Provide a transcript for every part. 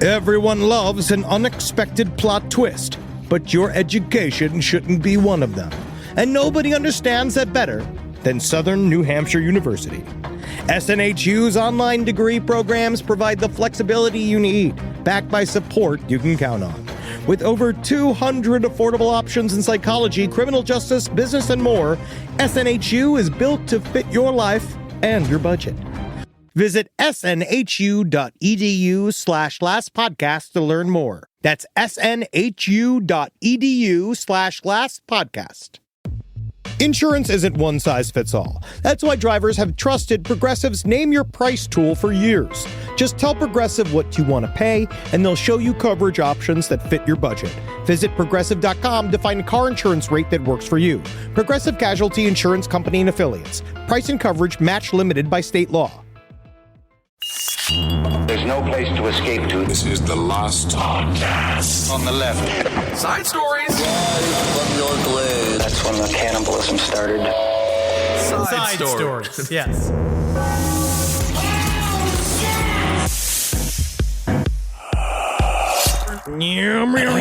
Everyone loves an unexpected plot twist, but your education shouldn't be one of them. And nobody understands that better than Southern New Hampshire University. SNHU's online degree programs provide the flexibility you need, backed by support you can count on. With over 200 affordable options in psychology, criminal justice, business, and more, SNHU is built to fit your life and your budget. Visit snhu.edu/lastpodcast to learn more. That's snhu.edu/lastpodcast. Insurance isn't one size fits all. That's why drivers have trusted Progressive's Name Your Price tool for years. Just tell Progressive what you want to pay, and they'll show you coverage options that fit your budget. Visit Progressive.com to find a car insurance rate that works for you. Progressive Casualty Insurance Company and Affiliates. Price and coverage match limited by state law. There's no place to escape to. This is the Last Podcast. On the left. Side stories. From your glade. That's when the cannibalism started. Side stories. Yes. I'm ready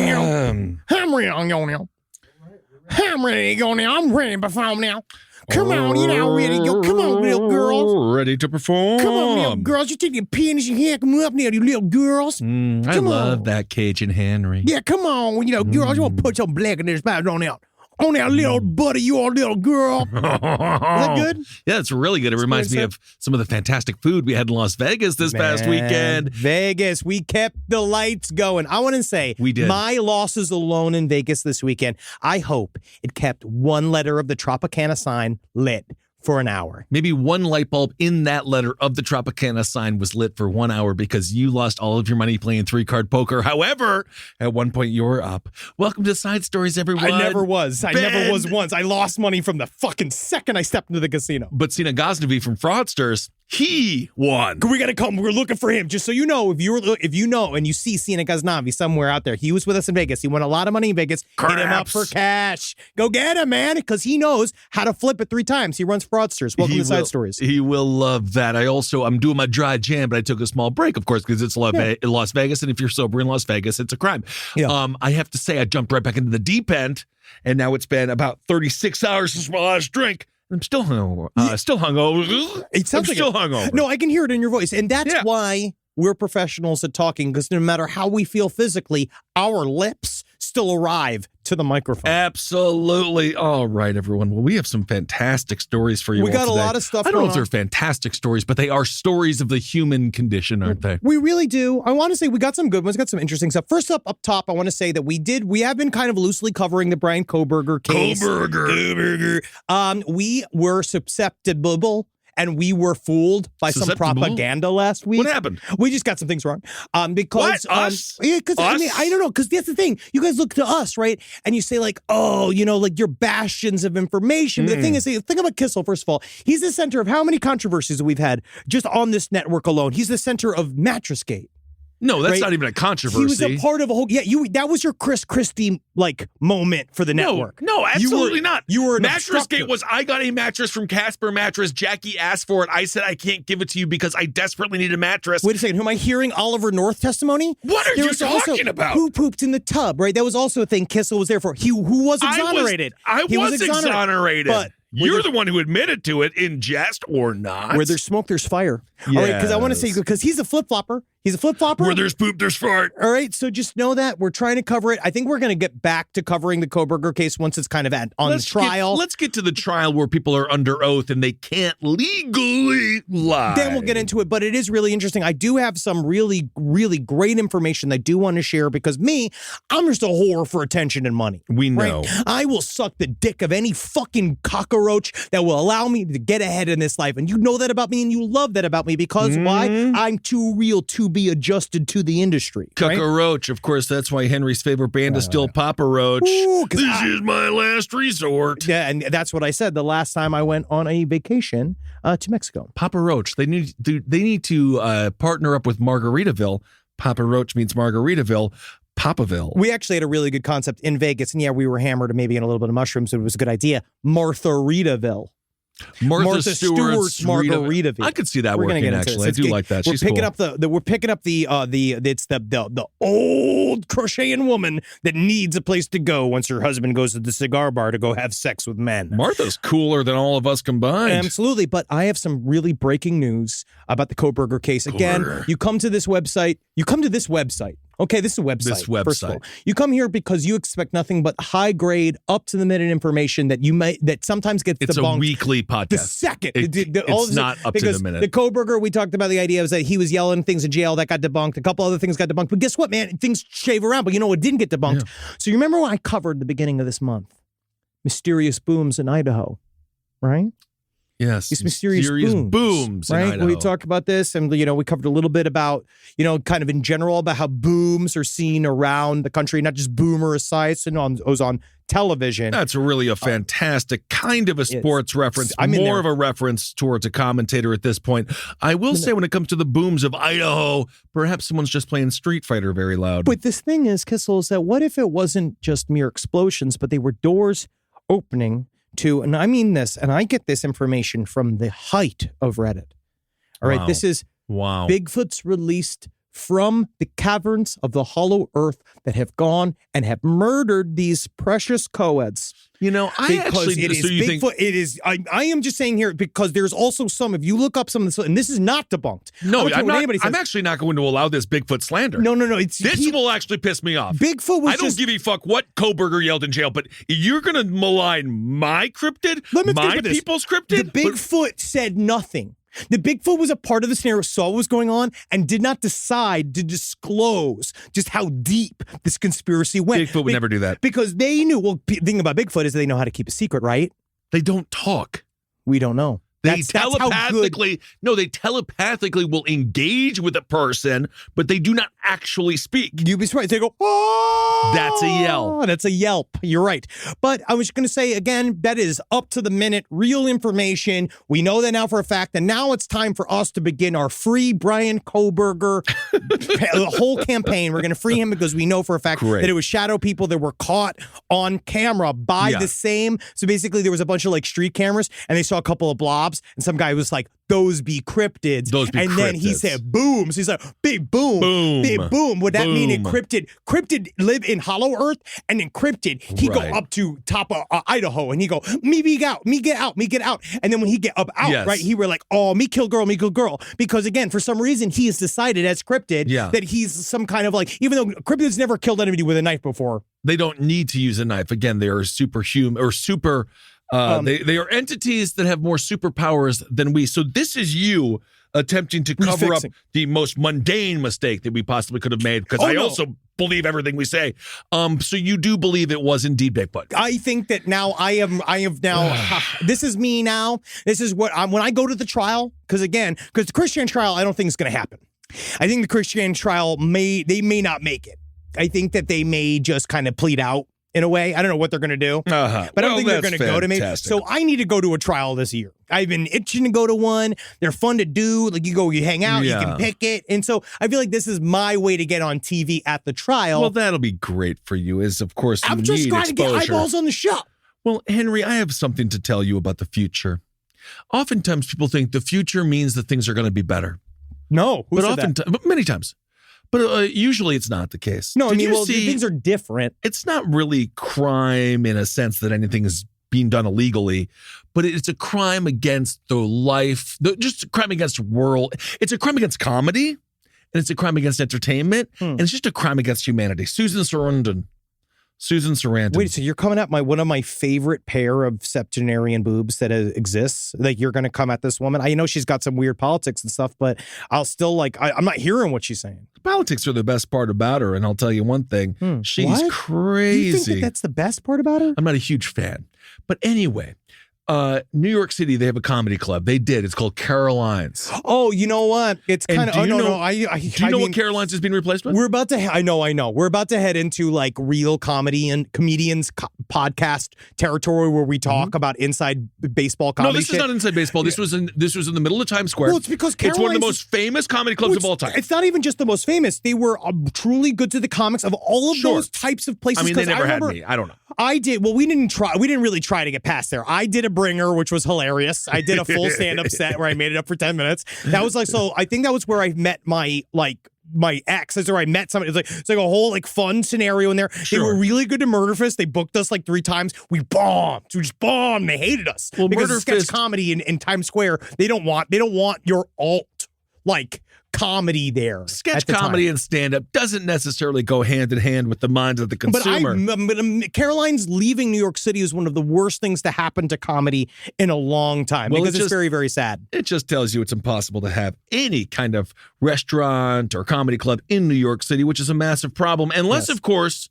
to go now. I'm ready to perform now. Come on, you know, ready to go. Come on, little girls. Ready to perform. Come on, little girls. You take your penis and hack them up now, you little girls. I love that Cajun Henry. Yeah, come on, you know, girls. You want to put some black in this mouth on out. On that little buddy, you old little girl. Is that good? Yeah, it's really good. It reminds me of some of the fantastic food we had in Las Vegas this past weekend. Vegas, we kept the lights going. I want to say, we did. My losses alone in Vegas this weekend, I hope it kept one letter of the Tropicana sign lit for an hour. Maybe one light bulb in that letter of the Tropicana sign was lit for 1 hour because you lost all of your money playing 3-card poker. However, at one point you were up. Welcome to Side Stories, everyone. I never was. I never was once. I lost money from the fucking second I stepped into the casino. But Sina Ghaznavi from Fraudsters, he won. We got to come. We're looking for him. Just so you know, if you know and you see Sina Ghaznavi somewhere out there, he was with us in Vegas. He won a lot of money in Vegas. Craps. Hit him up for cash. Go get him, man, because he knows how to flip it 3 times. He runs Fraudsters. Welcome to Side Stories. He will love that. I'm doing my dry jam, but I took a small break, of course, because it's Las Vegas, and if you're sober in Las Vegas, it's a crime. Yeah. I have to say, I jumped right back into the deep end, and now it's been about 36 hours since my last drink. I'm still hungover. It sounds like still hungover. No, I can hear it in your voice. And that's why we're professionals at talking, because no matter how we feel physically, our lips still arrive to the microphone. Absolutely. All right, everyone. Well, we have some fantastic stories for you. We got today. a lot of stuff I don't know if going they're fantastic stories, but they are stories of the human condition, aren't they? We really do. I want to say we got some good ones, got some interesting stuff. First up top, I want to say that we have been kind of loosely covering the Brian Kohberger case. Kohberger. We were susceptible and we were fooled by some propaganda last week. What happened? We just got some things wrong. Because us? Yeah, because I mean, I don't know, because that's the thing. You guys look to us, right? And you say like, oh, you know, like you're bastions of information. But the thing is, think about Kissel, first of all. He's the center of how many controversies that we've had just on this network alone. He's the center of Mattressgate. No, that's not even a controversy. He was a part of a whole. Yeah, that was your Chris Christie moment for the network. No, absolutely not. You were an Mattressgate was I got a mattress from Casper Mattress. Jackie asked for it. I said I can't give it to you because I desperately need a mattress. Wait a second. Who am I hearing? Oliver North testimony? What are you talking about? Who pooped in the tub? Right. That was also a thing Kissel was there for. Who was exonerated? I was exonerated. But you're the one who admitted to it in jest or not. Where there's smoke, there's fire. Yes. All right, because I want to say, because he's a flip-flopper. He's a flip-flopper. Where there's poop, there's fart. All right, so just know that. We're trying to cover it. I think we're going to get back to covering the Kohberger case once it's kind of on the trial. Let's get to the trial where people are under oath and they can't legally lie. Then we'll get into it, but it is really interesting. I do have some really, really great information that I do want to share because I'm just a whore for attention and money. We know. Right? I will suck the dick of any fucking cockroach that will allow me to get ahead in this life. And you know that about me and you love that about me because why? I'm too real to be adjusted to the industry. Cockroach, of course, that's why Henry's favorite band is still Papa Roach. This is my last resort. Yeah, and that's what I said the last time I went on a vacation to Mexico. Papa Roach, they need to partner up with Margaritaville. Papa Roach means Margaritaville. Papaville. We actually had a really good concept in Vegas, and yeah, we were hammered and maybe in a little bit of mushrooms, so it was a good idea. Martha-Ritaville. Martha Stewart's Margaritaville. I could see that We're gonna working, get into actually. this. I do like that. We're She's picking cool. up the old crocheting woman that needs a place to go once her husband goes to the cigar bar to go have sex with men. Martha's cooler than all of us combined. Absolutely, but I have some really breaking news about the Kohberger case. Again, you come to this website. Okay, this is a website. This website. First of all, you come here because you expect nothing but high grade, up to the minute information that sometimes gets It's debunked. a weekly podcast. The second, It's not up to the minute. The Kohberger, we talked about the idea was that he was yelling things in jail that got debunked. A couple other things got debunked, but guess what, man? Things shave around. But you know what didn't get debunked? Yeah. So you remember when I covered the beginning of this month, mysterious booms in Idaho, right? Yes. These mysterious booms right? We talked about this, and we covered a little bit about, kind of in general about how booms are seen around the country, not just boomer sites, and it was on television. That's really a fantastic kind of a sports reference, more of a reference towards a commentator at this point. I will say when it comes to the booms of Idaho, perhaps someone's just playing Street Fighter very loud. But this thing is, Kissel, is that what if it wasn't just mere explosions, but they were doors opening to, and I mean this, and I get this information from the height of Reddit. All right, this is Bigfoot's released from the caverns of the hollow earth that have gone and have murdered these precious co-eds. I am just saying here, because there's also some, if you look up some of this, and this is not debunked. No, I'm actually not going to allow this Bigfoot slander. No. This will actually piss me off. Bigfoot was I don't give a fuck what Kohberger yelled in jail, but you're going to malign my cryptid? My people's cryptid? The Bigfoot said nothing. The Bigfoot was a part of the scenario, saw what was going on, and did not decide to disclose just how deep this conspiracy went. Bigfoot would never do that. Because they knew, the thing about Bigfoot is they know how to keep a secret, right? They don't talk. We don't know. They telepathically will engage with a person, but they do not actually speak. You'd be surprised. They go, oh! That's a yell. That's a yelp. You're right. But I was going to say, again, that is up to the minute, real information. We know that now for a fact. And now it's time for us to begin our free Brian Kohberger, the whole campaign. We're going to free him because we know for a fact that it was shadow people that were caught on camera by the same. So basically, there was a bunch of street cameras, and they saw a couple of blobs. And some guy was like, those be cryptids. Then he said booms. He's like, big boom. Big boom. Would that mean cryptid live in hollow earth? And encrypted, he go up to top of Idaho, and he go, me get out. And then when he get up out, right, he were like, oh, me kill girl. Because again, for some reason, he has decided as cryptid that he's some kind of even though cryptids never killed anybody with a knife before. They don't need to use a knife. Again, they are superhuman or super... they are entities that have more superpowers than we. So this is you attempting to cover up the most mundane mistake that we possibly could have made, because I also believe everything we say. So you do believe it was indeed Bigfoot. I think that now I have now, this is me now. This is what when I go to the trial, because the Christian trial, I don't think is going to happen. I think the Christian trial may not make it. I think that they may just kind of plead out. In a way, I don't know what they're going to do, but I don't think they're going to go to me. So I need to go to a trial this year. I've been itching to go to one. They're fun to do. You hang out, you can pick it. And so I feel like this is my way to get on TV at the trial. Well, that'll be great for you, of course, I'm just trying to get eyeballs on the show. Well, Henry, I have something to tell you about the future. Oftentimes people think the future means that things are going to be better. No, but many times. But usually it's not the case. No, things are different. It's not really crime in a sense that anything is being done illegally, but it's a crime against the life, just a crime against world. It's a crime against comedy, and it's a crime against entertainment, and it's just a crime against humanity. Susan Sarandon. Wait, so you're coming at one of my favorite pair of septuagenarian boobs that exists? You're going to come at this woman? I know she's got some weird politics and stuff, but I'll still I'm not hearing what she's saying. Politics are the best part about her, and I'll tell you one thing. She's crazy. You think that's the best part about her? I'm not a huge fan. But anyway, New York City, they have a comedy club. They did. It's called Caroline's. Oh, you know what? It's kind of. Do you know what Caroline's is being replaced with? We're about to. I know. We're about to head into real comedy and comedians podcast territory where we talk about inside baseball comedy. No, this is not inside baseball. This was in the middle of Times Square. Well, it's because it's one of the most famous comedy clubs of all time. It's not even just the most famous. They were truly good to the comics of all of those types of places. I mean, they never had me. I don't know. I did. Well, we didn't try. We didn't really try to get past there. I did a Bringer, which was hilarious. I did a full stand-up set where I made it up for 10 minutes. That was like, so I think that was where I met my ex. That's where I met somebody. It's like a whole like fun scenario in there. Sure. They were really good to Murder Fist. They booked us like 3 times. We bombed. We just bombed. They hated us. Well, because Murder sketch Fist comedy in Times Square, they don't want your alt like comedy there. Sketch comedy and stand-up doesn't necessarily go hand in hand with the mind of the consumer. But Caroline's leaving New York City is one of the worst things to happen to comedy in a long time, because it's very, very sad. It just tells you it's impossible to have any kind of restaurant or comedy club in New York City, which is a massive problem, unless, of course,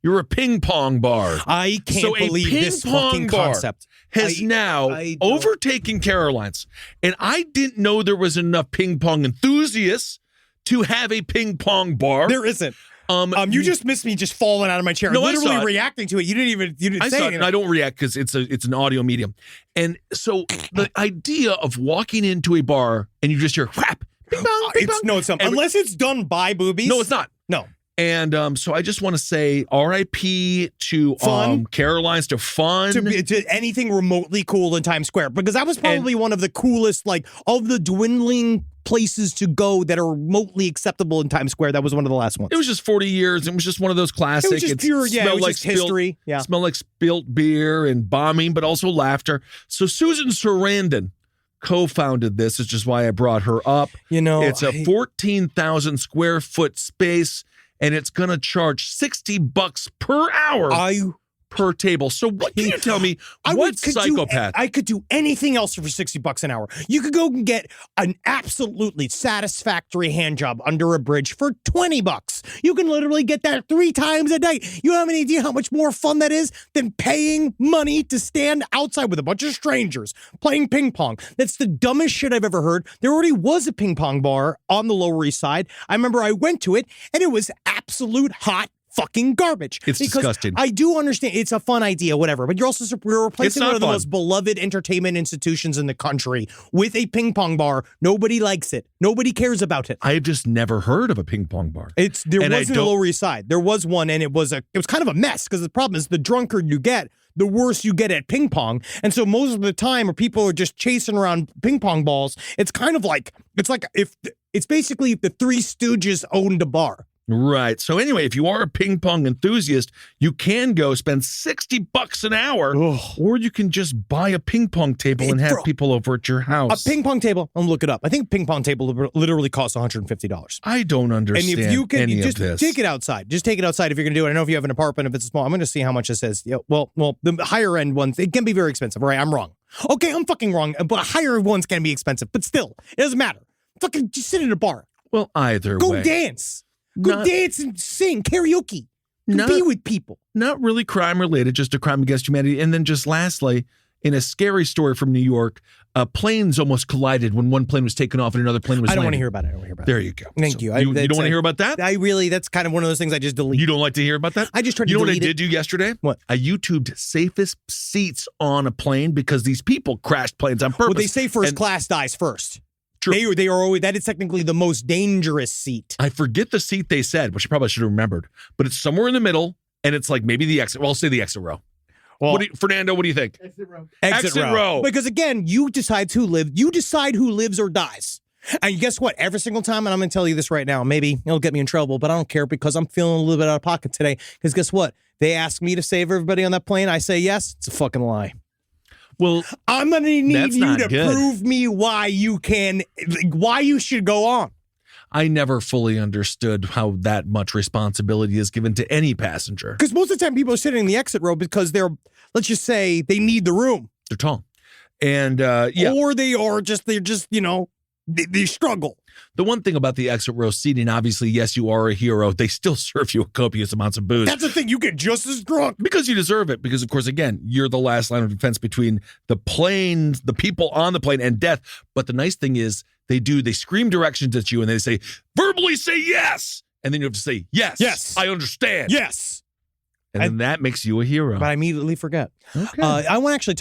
you're a ping pong bar. I can't believe this fucking concept has now overtaken Caroline's. And I didn't know there was enough ping pong enthusiasts to have a ping pong bar. There isn't. You just missed me just falling out of my chair. No, literally reacting to it. You didn't say anything. I don't react because it's an audio medium. And so the idea of walking into a bar and you just hear whap, ping pong, ping pong. No, it's not. Unless it's done by boobies. No, it's not. No. And so I just want to say R.I.P. to Caroline's, to fun. To anything remotely cool in Times Square. Because that was probably one of the coolest, like, of the dwindling places to go that are remotely acceptable in Times Square. That was one of the last ones. It was just 40 years. It was just one of those classic. It was just pure, it was just history. Yeah. Smelled like spilt beer and bombing, but also laughter. So Susan Sarandon co-founded this, which is why I brought her up. It's a 14,000 square foot space. And it's going to charge $60 per hour per table. So what can you tell me? What psychopath? I could do anything else for $60 an hour. You could go and get an absolutely satisfactory hand job under a bridge for $20. You can literally get that 3 times a day. You have any idea how much more fun that is than paying money to stand outside with a bunch of strangers playing ping pong? That's the dumbest shit I've ever heard. There already was a ping pong bar on the Lower East Side. I remember I went to it and it was absolute hot fucking garbage. It's disgusting. I do understand it's a fun idea, whatever, but you're replacing one of the most beloved entertainment institutions in the country with a ping pong bar. Nobody likes it. Nobody cares about it. I've just never heard of a ping pong bar. There wasn't a Lower East Side. There was one, and it was kind of a mess, because the problem is the drunker you get, the worse you get at ping pong. And so most of the time, where people are just chasing around ping pong balls, it's kind of like it's basically if the Three Stooges owned a bar. Right. So anyway, if you are a ping pong enthusiast, you can go spend $60 an hour, or you can just buy a ping pong table and have people over at your house. A ping pong table, I'm look it up. I think a ping pong table literally costs $150. I don't understand. And if you can just take it outside. Just take it outside if you're going to do it. I know if you have an apartment, if it's small, I'm going to see how much it says. Yeah, well, the higher end ones, it can be very expensive. Right? I'm wrong. Okay, I'm fucking wrong. But higher ones can be expensive. But still, it doesn't matter. Fucking just sit in a bar. Well, either way. Go dance. Go dance and sing karaoke. Be with people. Not really crime related, just a crime against humanity. And then just lastly, in a scary story from New York, planes almost collided when one plane was taken off and another plane was I don't landing. Want to hear about it. There you go. Thank you. You don't want to hear about that? That's kind of one of those things I just delete. You don't like to hear about that? I just tried to delete it. You know what I did do yesterday? What? I YouTubed safest seats on a plane because these people crashed planes on purpose. Well, they say first class dies first. True. They are always, that is technically the most dangerous seat. I forget the seat they said, which I probably should have remembered, but it's somewhere in the middle, and it's like maybe the exit. Well, I'll say the exit row. Well, Fernando, what do you think? Exit row. Because again, you decide who lives or dies. And guess what? Every single time, and I'm going to tell you this right now, maybe it'll get me in trouble, but I don't care because I'm feeling a little bit out of pocket today. Because guess what? They ask me to save everybody on that plane. I say yes. It's a fucking lie. Well, I'm going to need you to prove me why you should go on. I never fully understood how that much responsibility is given to any passenger. Because most of the time people are sitting in the exit row because let's just say they need the room. They're tall. And or they're just, they struggle. The one thing about the exit row seating, obviously, yes, you are a hero. They still serve you copious amounts of booze. That's the thing. You get just as drunk. Because you deserve it. Because, of course, again, you're the last line of defense between the plane, the people on the plane, and death. But the nice thing is they scream directions at you and they say, verbally say yes. And then you have to say, yes. Yes. I understand. Yes. And then that makes you a hero. But I immediately forget. Okay. I want to actually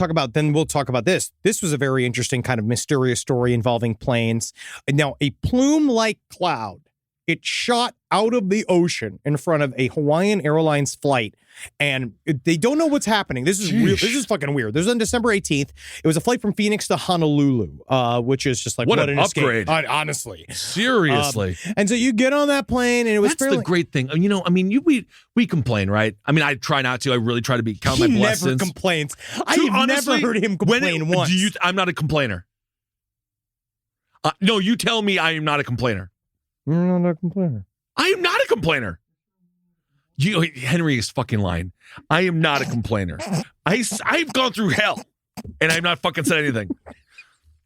we'll talk about this. This was a very interesting kind of mysterious story involving planes. Now, a plume-like cloud It shot out of the ocean in front of a Hawaiian Airlines flight, and they don't know what's happening. This is real. This is fucking weird. This was on December 18th. It was a flight from Phoenix to Honolulu, which is just like what an upgrade. Escape. Honestly, seriously. And so you get on that plane, and it was the great thing. You know, I mean, we complain, right? I mean, I try not to. I really try to count my blessings. He never complains. I've never heard him complain once. I'm not a complainer. No, you tell me I am not a complainer. You're not a complainer. I am not a complainer. Henry is fucking lying. I am not a complainer. I've gone through hell, and I've not fucking said anything.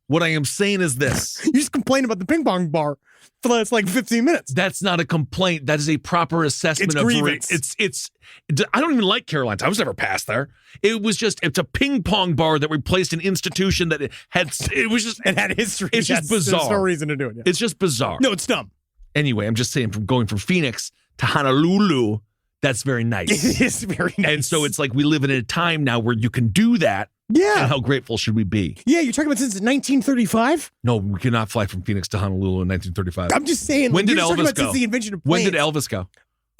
What I am saying is this. You just complain about the ping pong bar for the last like 15 minutes. That's not a complaint. That is a proper assessment of grievance. It's I don't even like Caroline's. I was never past there. It's a ping pong bar that replaced an institution that it had history. It's just bizarre. There's no reason to do it. Yeah. It's just bizarre. No, it's dumb. Anyway, I'm just saying, from going from Phoenix to Honolulu, that's very nice. It is very nice. And so it's like we live in a time now where you can do that. Yeah. And how grateful should we be? Yeah, you're talking about since 1935? No, we cannot fly from Phoenix to Honolulu in 1935. I'm just saying. When did Elvis go? Since the invention of planes. When did Elvis go?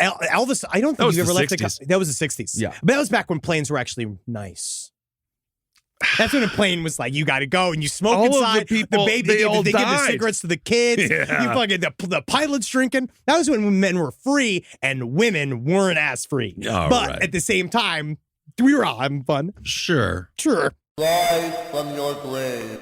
Elvis, I don't think he ever left. That was the 60s. Yeah. But that was back when planes were actually nice. That's when a plane was like, you got to go and you smoke all inside. Of the people, they give the cigarettes to the kids. Yeah. You fucking the pilots drinking. That was when men were free and women weren't as free. But at the same time, we were all having fun. Sure. Live from your grave.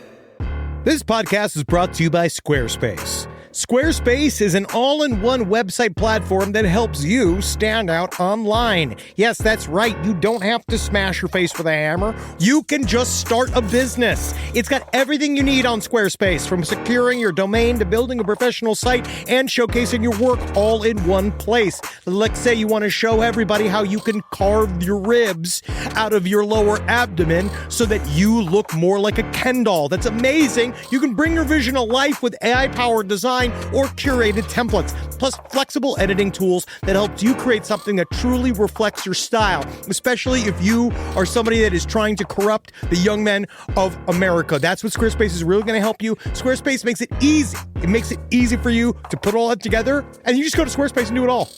This podcast is brought to you by Squarespace. Squarespace is an all-in-one website platform that helps you stand out online. Yes, that's right. You don't have to smash your face with a hammer. You can just start a business. It's got everything you need on Squarespace, from securing your domain to building a professional site and showcasing your work all in one place. Let's say you want to show everybody how you can carve your ribs out of your lower abdomen so that you look more like a Ken doll. That's amazing. You can bring your vision to life with AI-powered design or curated templates, plus flexible editing tools that helps you create something that truly reflects your style, especially if you are somebody that is trying to corrupt the young men of America. That's what Squarespace is really going to help you. Squarespace makes it easy. It makes it easy for you to put all that together, and you just go to Squarespace and do it all.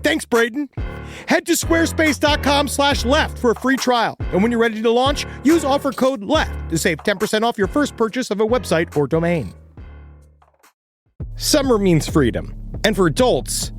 Thanks, Braden. Head to squarespace.com/left for a free trial. And when you're ready to launch, use offer code LEFT to save 10% off your first purchase of a website or domain. Summer means freedom. And for adults,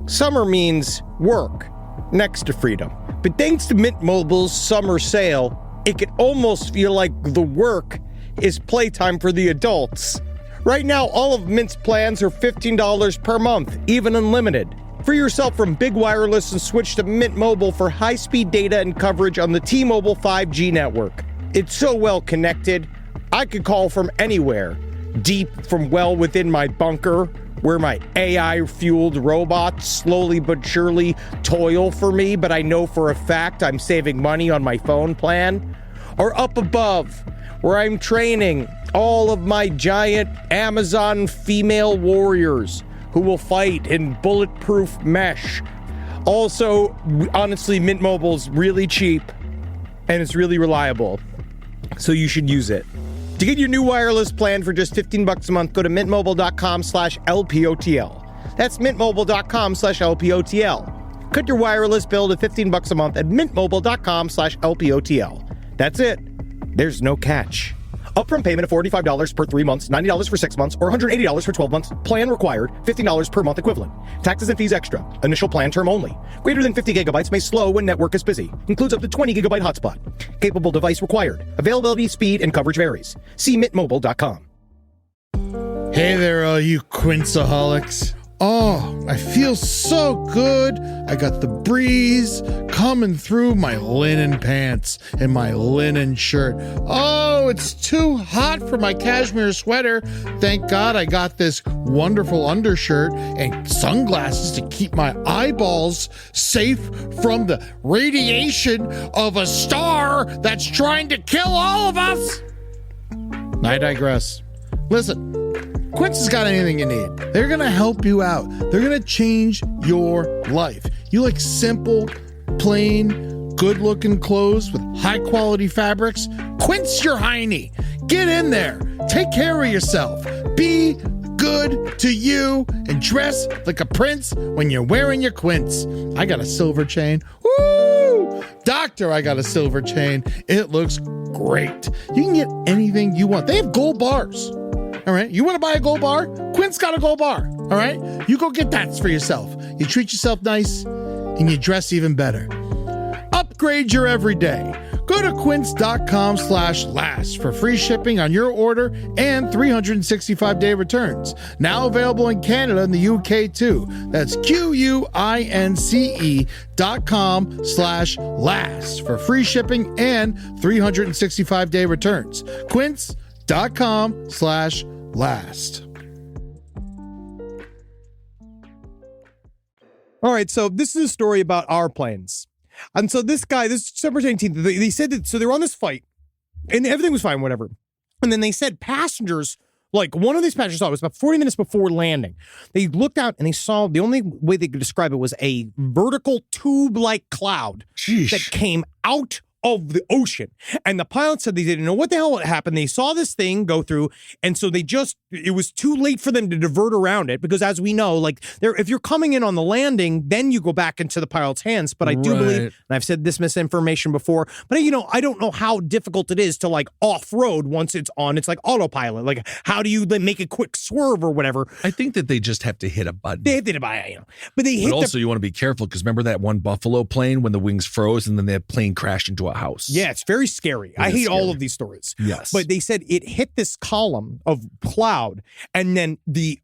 summer means work next to freedom. But thanks to Mint Mobile's summer sale, it can almost feel like the work is playtime for the adults. Right now, all of Mint's plans are $15 per month, even unlimited. Free yourself from big wireless and switch to Mint Mobile for high-speed data and coverage on the T-Mobile 5G network. It's so well connected, I could call from anywhere. Deep from well within my bunker, where my AI-fueled robots slowly but surely toil for me, but I know for a fact I'm saving money on my phone plan. Or up above, where I'm training all of my giant Amazon female warriors who will fight in bulletproof mesh. Also, honestly, Mint Mobile's really cheap and it's really reliable, so you should use it. To get your new wireless plan for just $15 a month, go to mintmobile.com/LPOTL. That's mintmobile.com/LPOTL. Cut your wireless bill to $15 a month at mintmobile.com/LPOTL. That's it. There's no catch. Upfront payment of $45 per 3 months, $90 for 6 months, or $180 for 12 months. Plan required, $15 per month equivalent. Taxes and fees extra. Initial plan term only. Greater than 50 gigabytes may slow when network is busy. Includes up to 20 gigabyte hotspot. Capable device required. Availability, speed, and coverage varies. See mintmobile.com. Hey there, all you Quinceaholics. Oh, I feel so good. I got the breeze coming through my linen pants and my linen shirt. Oh, it's too hot for my cashmere sweater. Thank God I got this wonderful undershirt and sunglasses to keep my eyeballs safe from the radiation of a star that's trying to kill all of us. I digress. Listen. Quince has got anything you need. They're going to help you out. They're going to change your life. You like simple, plain, good-looking clothes with high-quality fabrics? Quince your hiney. Get in there. Take care of yourself. Be good to you and dress like a prince when you're wearing your quince. I got a silver chain. Woo! Doctor, I got a silver chain. It looks great. You can get anything you want. They have gold bars. All right. You want to buy a gold bar? Quince got a gold bar. All right. You go get that for yourself. You treat yourself nice and you dress even better. Upgrade your everyday. Go to quince.com/last for free shipping on your order and 365-day returns. Now available in Canada and the UK too. That's QUINCE.com/last for free shipping and 365-day returns. Quince.com/last. All right, so this is a story about our planes. And so this December 18th, they said that, so they were on this flight, and everything was fine, whatever. And then they said passengers, like one of these passengers saw it was about 40 minutes before landing. They looked out and they saw, the only way they could describe it was a vertical tube-like cloud that came out of the ocean. And the pilot said they didn't know what the hell happened. They saw this thing go through, and so it was too late for them to divert around it, because as we know, like, if you're coming in on the landing, then you go back into the pilot's hands. But I do believe, and I've said this misinformation before, but I don't know how difficult it is to like off-road once it's on. It's like autopilot. Like, how do you make a quick swerve or whatever? I think that they just have to hit a button. They have to buy it, But they hit. But also, you want to be careful, because remember that one Buffalo plane when the wings froze and then the plane crashed into a house? Yeah, it's very scary. I hate all of these stories. Yes. But they said it hit this column of cloud, and then the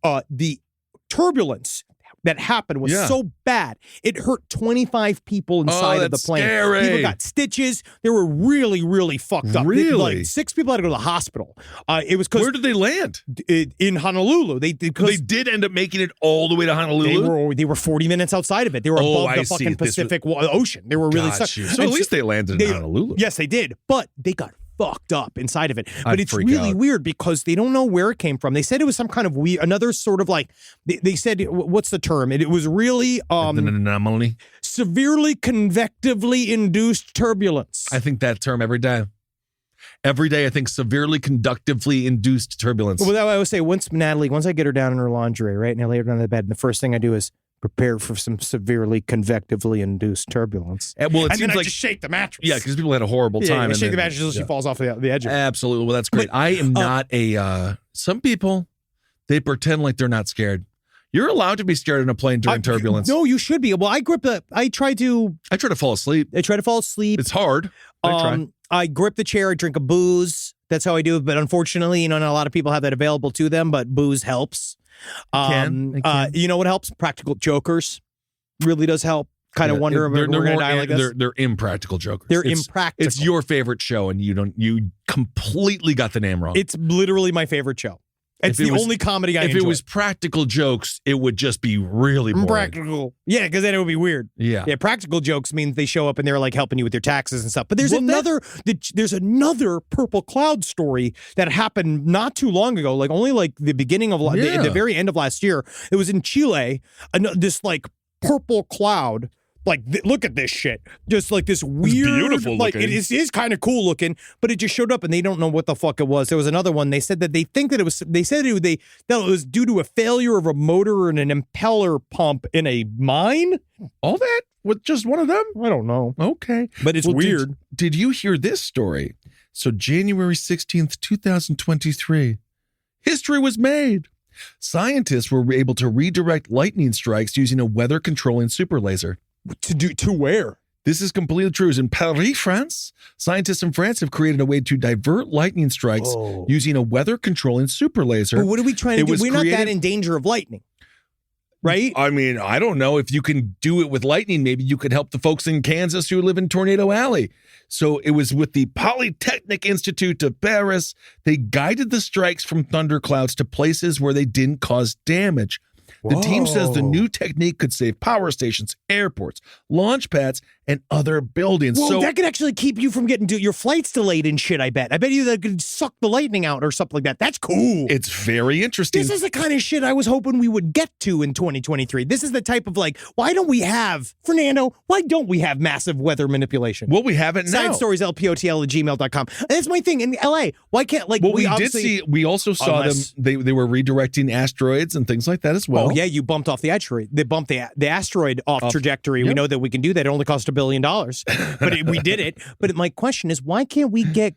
turbulence that happened was so bad, it hurt 25 people inside of the plane. Scary. People got stitches. They were really, really fucked up. Really? Like 6 people had to go to the hospital. It was because where did they land? In Honolulu. They did end up making it all the way to Honolulu. They were 40 minutes outside of it. They were above the fucking Pacific Ocean. They were really stuck. So at least they landed in Honolulu. Yes, they did. But they got fucked up inside of it. But I'd it's freak really out. weird because they don't know where it came from. They said it was some kind of weird, another sort of like, they said, what's the term? It was really An anomaly. severely convectively induced turbulence. I think that term every day. Every day, I think severely conductively induced turbulence. Well, I always say, once I get her down in her lingerie, right, and I lay her down in the bed, and the first thing I do is prepare for some severely convectively induced turbulence. Well, it and seems then I like just shake the mattress. Yeah, because people had a horrible time. Yeah, shake the mattress until she falls off the edge of it. Absolutely. Well, that's great. But, I am not some people, they pretend like they're not scared. You're allowed to be scared in a plane during turbulence. No, you should be. Well, I try to fall asleep. I try to fall asleep. It's hard. I grip the chair. I drink a booze. That's how I do it. But unfortunately, not a lot of people have that available to them, but booze helps. You know what helps? Practical jokers really does help. Kind of wonder if we're going to die like this. They're impractical jokers. They're impractical. It's your favorite show, and you completely got the name wrong. It's literally my favorite show. It's the only comedy I enjoy. If it was practical jokes, it would just be really boring. Practical. Yeah, because then it would be weird. Yeah. Yeah, practical jokes means they show up and they're like helping you with your taxes and stuff. But there's another purple cloud story that happened not too long ago, like only like the beginning of the very end of last year. It was in Chile, this like purple cloud. Like, look at this shit. Just like this weird, beautiful like looking. it is kind of cool looking, but it just showed up and they don't know what the fuck it was. There was another one. They said that they think that it was due to a failure of a motor and an impeller pump in a mine. All that with just one of them? I don't know. Okay. But it's weird. Did you hear this story? So January 16th, 2023, history was made. Scientists were able to redirect lightning strikes using a weather controlling super laser. To where? This is completely true. In Paris, France, scientists in France have created a way to divert lightning strikes using a weather controlling super laser. But what are we trying to do? We're not that in danger of lightning, right? I mean, I don't know. If you can do it with lightning, maybe you could help the folks in Kansas who live in Tornado Alley. So it was with the Polytechnic Institute of Paris. They guided the strikes from thunderclouds to places where they didn't cause damage. The team says the new technique could save power stations, airports, launch pads, and other buildings. Well, so that could actually keep you from getting your flights delayed and shit, I bet. I bet you that could suck the lightning out or something like that. That's cool. it's very interesting. This is the kind of shit I was hoping we would get to in 2023. This is the type of why don't we have massive weather manipulation? Well, we have it now. Side stories, lpotl@gmail.com. That's my thing. In LA, why can't, we also saw them, they were redirecting asteroids and things like that as well. Oh, yeah, you bumped off the asteroid. They bumped the asteroid off trajectory. Yep. We know that we can do that. It only cost $1 billion, but we did it. But my question is, why can't we get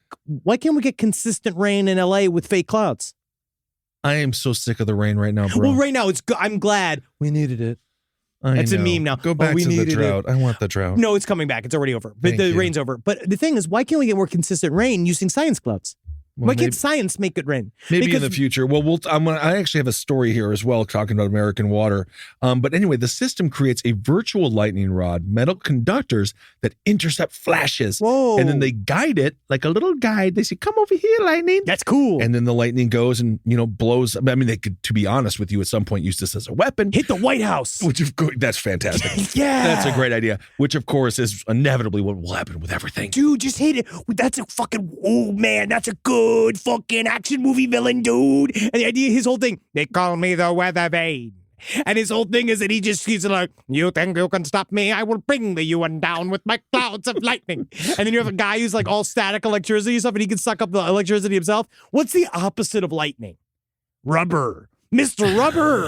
consistent rain in LA with fake clouds? I am so sick of the rain right now, bro. Well, right now I'm glad we needed it. That's a meme now. Go back to the drought. I want the drought. No, it's coming back. It's already over. But the rain's over. But the thing is, why can't we get more consistent rain using science clouds? Well, why can't science make it rain? Maybe in the future. Well, I actually have a story here as well talking about American water. But anyway, the system creates a virtual lightning rod, metal conductors that intercept flashes. Whoa. And then they guide it like a little guide. They say, come over here, lightning. That's cool. And then the lightning goes and, blows. I mean, they could, to be honest with you, at some point use this as a weapon. Hit the White House. Which, of course, that's fantastic. Yeah. That's a great idea. Which, of course, is inevitably what will happen with everything. Dude, just hit it. That's a fucking, oh man, that's a good fucking action movie villain, dude. And the idea, his whole thing, they call me the weather vane. And his whole thing is that he's like, you think you can stop me? I will bring the UN down with my clouds of lightning. And then you have a guy who's like all static electricity stuff, and he can suck up the electricity himself. What's the opposite of lightning? Rubber. Mr. Rubber.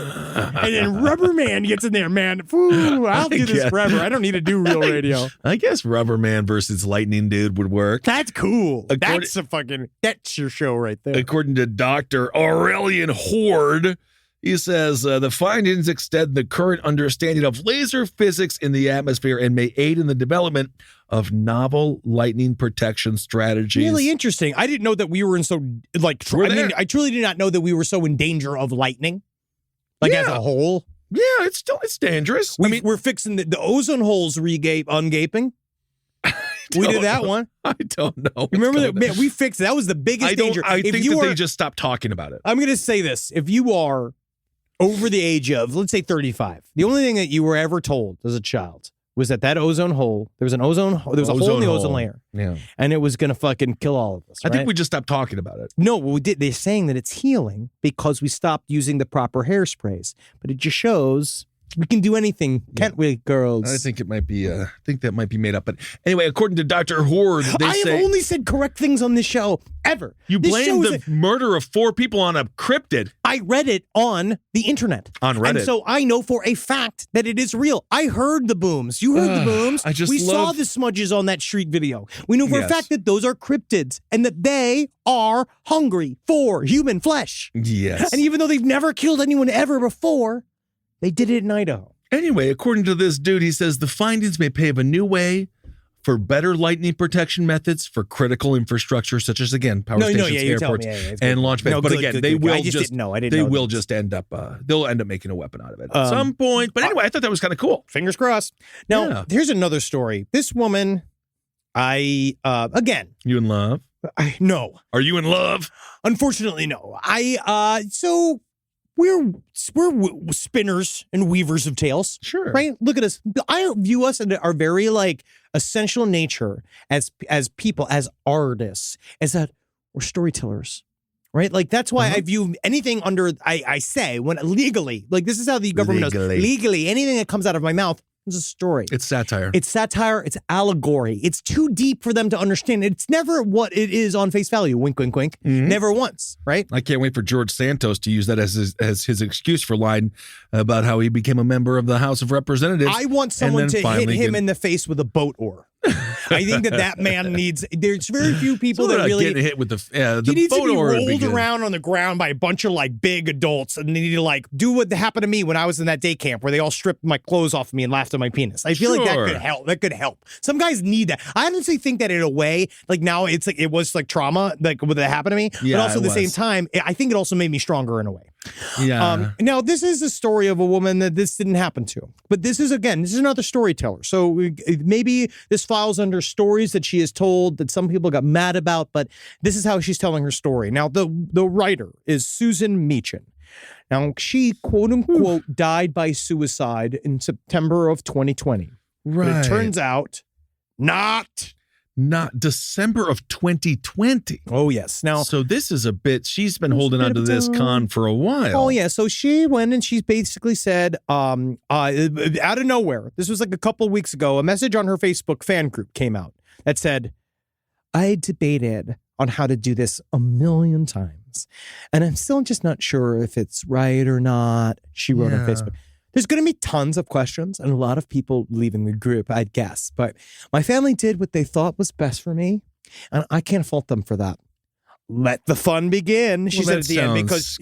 And then Rubber Man gets in there, man. Ooh, I'll do this forever. I don't need to do real radio. I guess Rubber Man versus Lightning Dude would work. That's cool. That's your show right there. According to Dr. Aurelian Horde, he says the findings extend the current understanding of laser physics in the atmosphere and may aid in the development of novel lightning protection strategies. Really interesting. I didn't know that we were in so I truly did not know that we were so in danger of lightning, as a whole. Yeah, it's dangerous. We're fixing the ozone holes ungaping. We did that one. I don't know. Remember that? Man, we fixed it. That was the biggest danger. I think they just stopped talking about it. I'm going to say this. If you are over the age of, let's say 35, the only thing that you were ever told as a child was that ozone hole, there was a hole in the ozone layer. Yeah. And it was going to fucking kill all of us. I think we just stopped talking about it. No, we did. They're saying that it's healing because we stopped using the proper hairsprays. But it just shows we can do anything, can't we, girls? I think it might be. I think that might be made up. But anyway, according to Dr. Horde, I have only said correct things on this show ever. You blamed the murder of 4 people on a cryptid. I read it on the internet. On Reddit. And so I know for a fact that it is real. I heard the booms. You heard the booms. We saw the smudges on that street video. We know for a fact that those are cryptids and that they are hungry for human flesh. Yes. And even though they've never killed anyone ever before, they did it in Idaho. Anyway, according to this dude, he says the findings may pave a new way for better lightning protection methods for critical infrastructure, such as, again, power stations, airports, and launch pads. But again, they will just end up, they'll end up making a weapon out of it at some point. But anyway, I thought that was kind of cool. Fingers crossed. Now, here's another story. This woman, again. You in love? No. Are you in love? Unfortunately, no. So we're spinners and weavers of tales. Sure. Right? Look at us. I view us in our very essential nature as people, as artists, as that we're storytellers. Right? That's why I view anything under, I say, when legally, this is how the government knows. Legally, anything that comes out of my mouth is a story. It's satire. It's satire. It's allegory. It's too deep for them to understand. It's never what it is on face value. Wink, wink, wink. Mm-hmm. Never once, right? I can't wait for George Santos to use that as his excuse for lying about how he became a member of the House of Representatives. I want someone to hit him in the face with a boat oar. I think that man needs. There's very few people that really getting hit with the he needs to be rolled be around on the ground by a bunch of big adults, and they need to do what happened to me when I was in that day camp where they all stripped my clothes off of me and laughed at my penis. I feel like that could help. That could help. Some guys need that. I honestly think that in a way, now it's it was trauma, what that happened to me, but also at the same time, I think it also made me stronger in a way. Yeah. Now this is the story of a woman that this didn't happen to, but this is another storyteller. So maybe this files under stories that she has told that some people got mad about, but this is how she's telling her story. Now the writer is Susan Meechan. Now, she, quote unquote, died by suicide in September of 2020. Right. But it turns out not December of 2020. Oh, yes. Now, so this is a bit, she's been holding on to this con for a while. Oh, yeah. So she went and she basically said, out of nowhere, this was like a couple of weeks ago, a message on her Facebook fan group came out that said, I debated on how to do this a million times, and I'm still just not sure if it's right or not. She wrote on Facebook. There's going to be tons of questions and a lot of people leaving the group, I'd guess. But my family did what they thought was best for me, and I can't fault them for that. Let the fun begin, she said at the end, because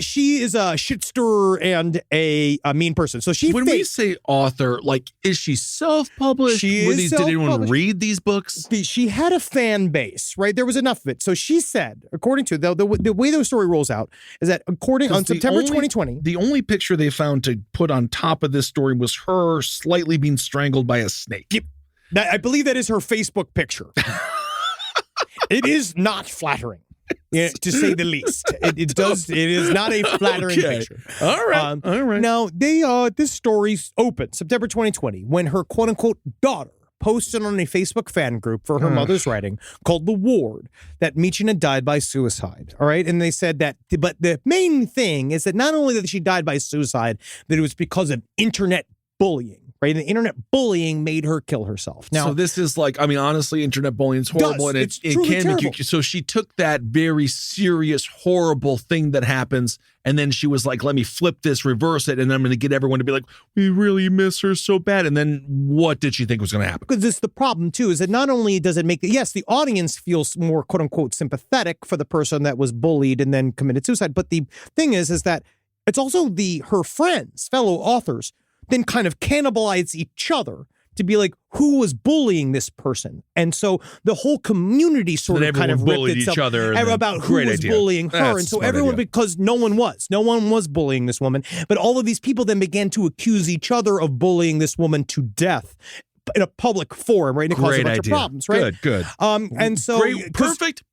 she is a shit stirrer and a mean person. So when we say author, like, is she self-published? She is Did anyone read these books? She had a fan base, right? There was enough of it. So she said, according to the way the story rolls out, is that on September 2020, the only picture they found to put on top of this story was her slightly being strangled by a snake. Yep. I believe that is her Facebook picture. It is not flattering, to say the least. It is not a flattering picture. All right. All right. Now, this story opened September 2020 when her quote unquote daughter posted on a Facebook fan group for her mother's writing called The Ward that Meechin had died by suicide. All right. And they said that, but the main thing is that not only that she died by suicide, that it was because of internet bullying. Right, the internet bullying made her kill herself. Now, so this is like, I mean, honestly, internet bullying is horrible, and it can make you. So she took that very serious, horrible thing that happens, and then she was like, "Let me flip this, reverse it, and I'm going to get everyone to be like, we really miss her so bad." And then, what did she think was going to happen? Because this the problem too is that not only does it make the audience feels more quote unquote sympathetic for the person that was bullied and then committed suicide, but the thing is that it's also her friends, fellow authors, then kind of cannibalize each other to be like, who was bullying this person? And so the whole community sort of kind of ripped itself each other about who was bullying her. And so everyone, because no one was bullying this woman, but all of these people then began to accuse each other of bullying this woman to death in a public forum, right? And it caused a bunch of problems, right? Good. And so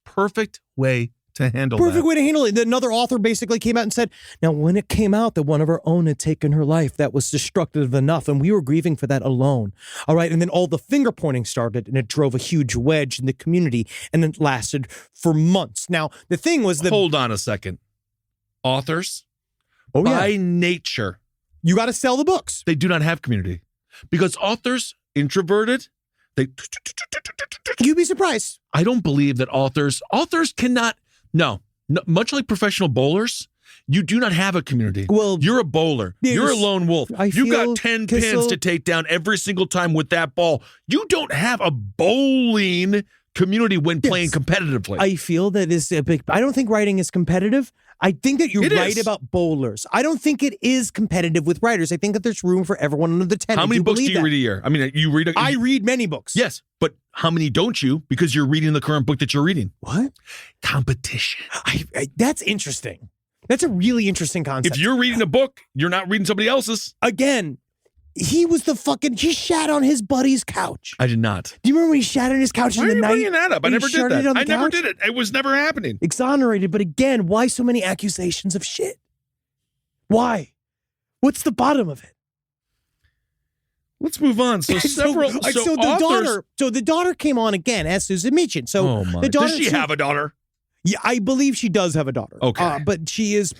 perfect way to handle Perfect that. way to handle it. Another author basically came out and said, now, when it came out that one of our own had taken her life, that was destructive enough, and we were grieving for that alone. All right. And then all the finger pointing started, and it drove a huge wedge in the community, and it lasted for months. Now, the thing was that. Hold on a second. Authors, by nature, you got to sell the books. They do not have community because authors, introverted, you'd be surprised. I don't believe that authors cannot. No, much like professional bowlers, you do not have a community. Well, you're a bowler. You're a lone wolf. You got 10 pins to take down every single time with that ball. You don't have a bowling community when playing competitively. I feel that is a big. I don't think writing is competitive. I think that you're right about bowlers. I don't think it is competitive with writers. I think that there's room for everyone under the tent. How many books do you read a year? I mean, you read. I read many books. Yes, but how many don't you? Because you're reading the current book that you're reading. What? Competition. That's interesting. That's a really interesting concept. If you're reading a book, you're not reading somebody else's. Again, he shat on his buddy's couch. I did not. Do you remember when he shat on his couch in the night? Why are you bringing that up? I never did that. I never did it. It was never happening. Exonerated, but again, why so many accusations of shit? Why? What's the bottom of it? Let's move on. So the daughter came on again as Susan Meechin. So the daughter, does she have a daughter? Yeah, I believe she does have a daughter. Okay, but she is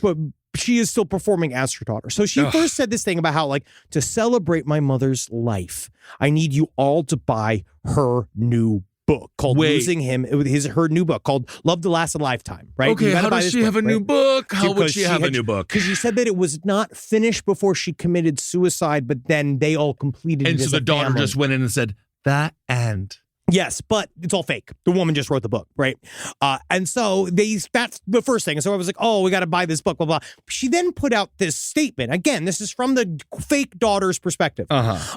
still performing as her daughter. So she first said this thing about how, like, to celebrate my mother's life, I need you all to buy her new book called Losing Him. Her new book called Love to Last a Lifetime, right? Okay, how does she have a new book? How would she have a new book? Because she said that it was not finished before she committed suicide, but then they all completed it. And so the daughter just went in and said, that and... Yes, but it's all fake. The woman just wrote the book, right? And so that's the first thing. And so I was like, oh, we got to buy this book, blah, blah. She then put out this statement. Again, this is from the fake daughter's perspective.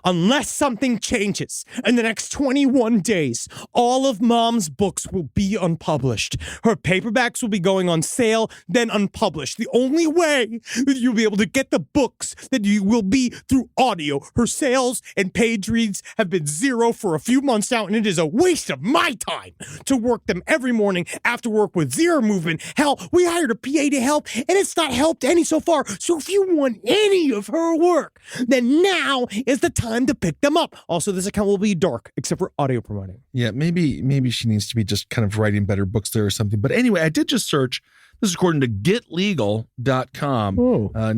Unless something changes in the next 21 days, all of mom's books will be unpublished. Her paperbacks will be going on sale, then unpublished. The only way that you'll be able to get the books that you will be through audio. Her sales and page reads have been zero for a few months now, and it is a waste of my time to work them every morning after work with zero movement. Hell, we hired a PA to help, and it's not helped any so far. So if you want any of her work, then now is the time to pick them up. Also, this account will be dark, except for audio promoting. Yeah, maybe she needs to be just kind of writing better books there or something. But anyway, I did just search. This is according to getlegal.com.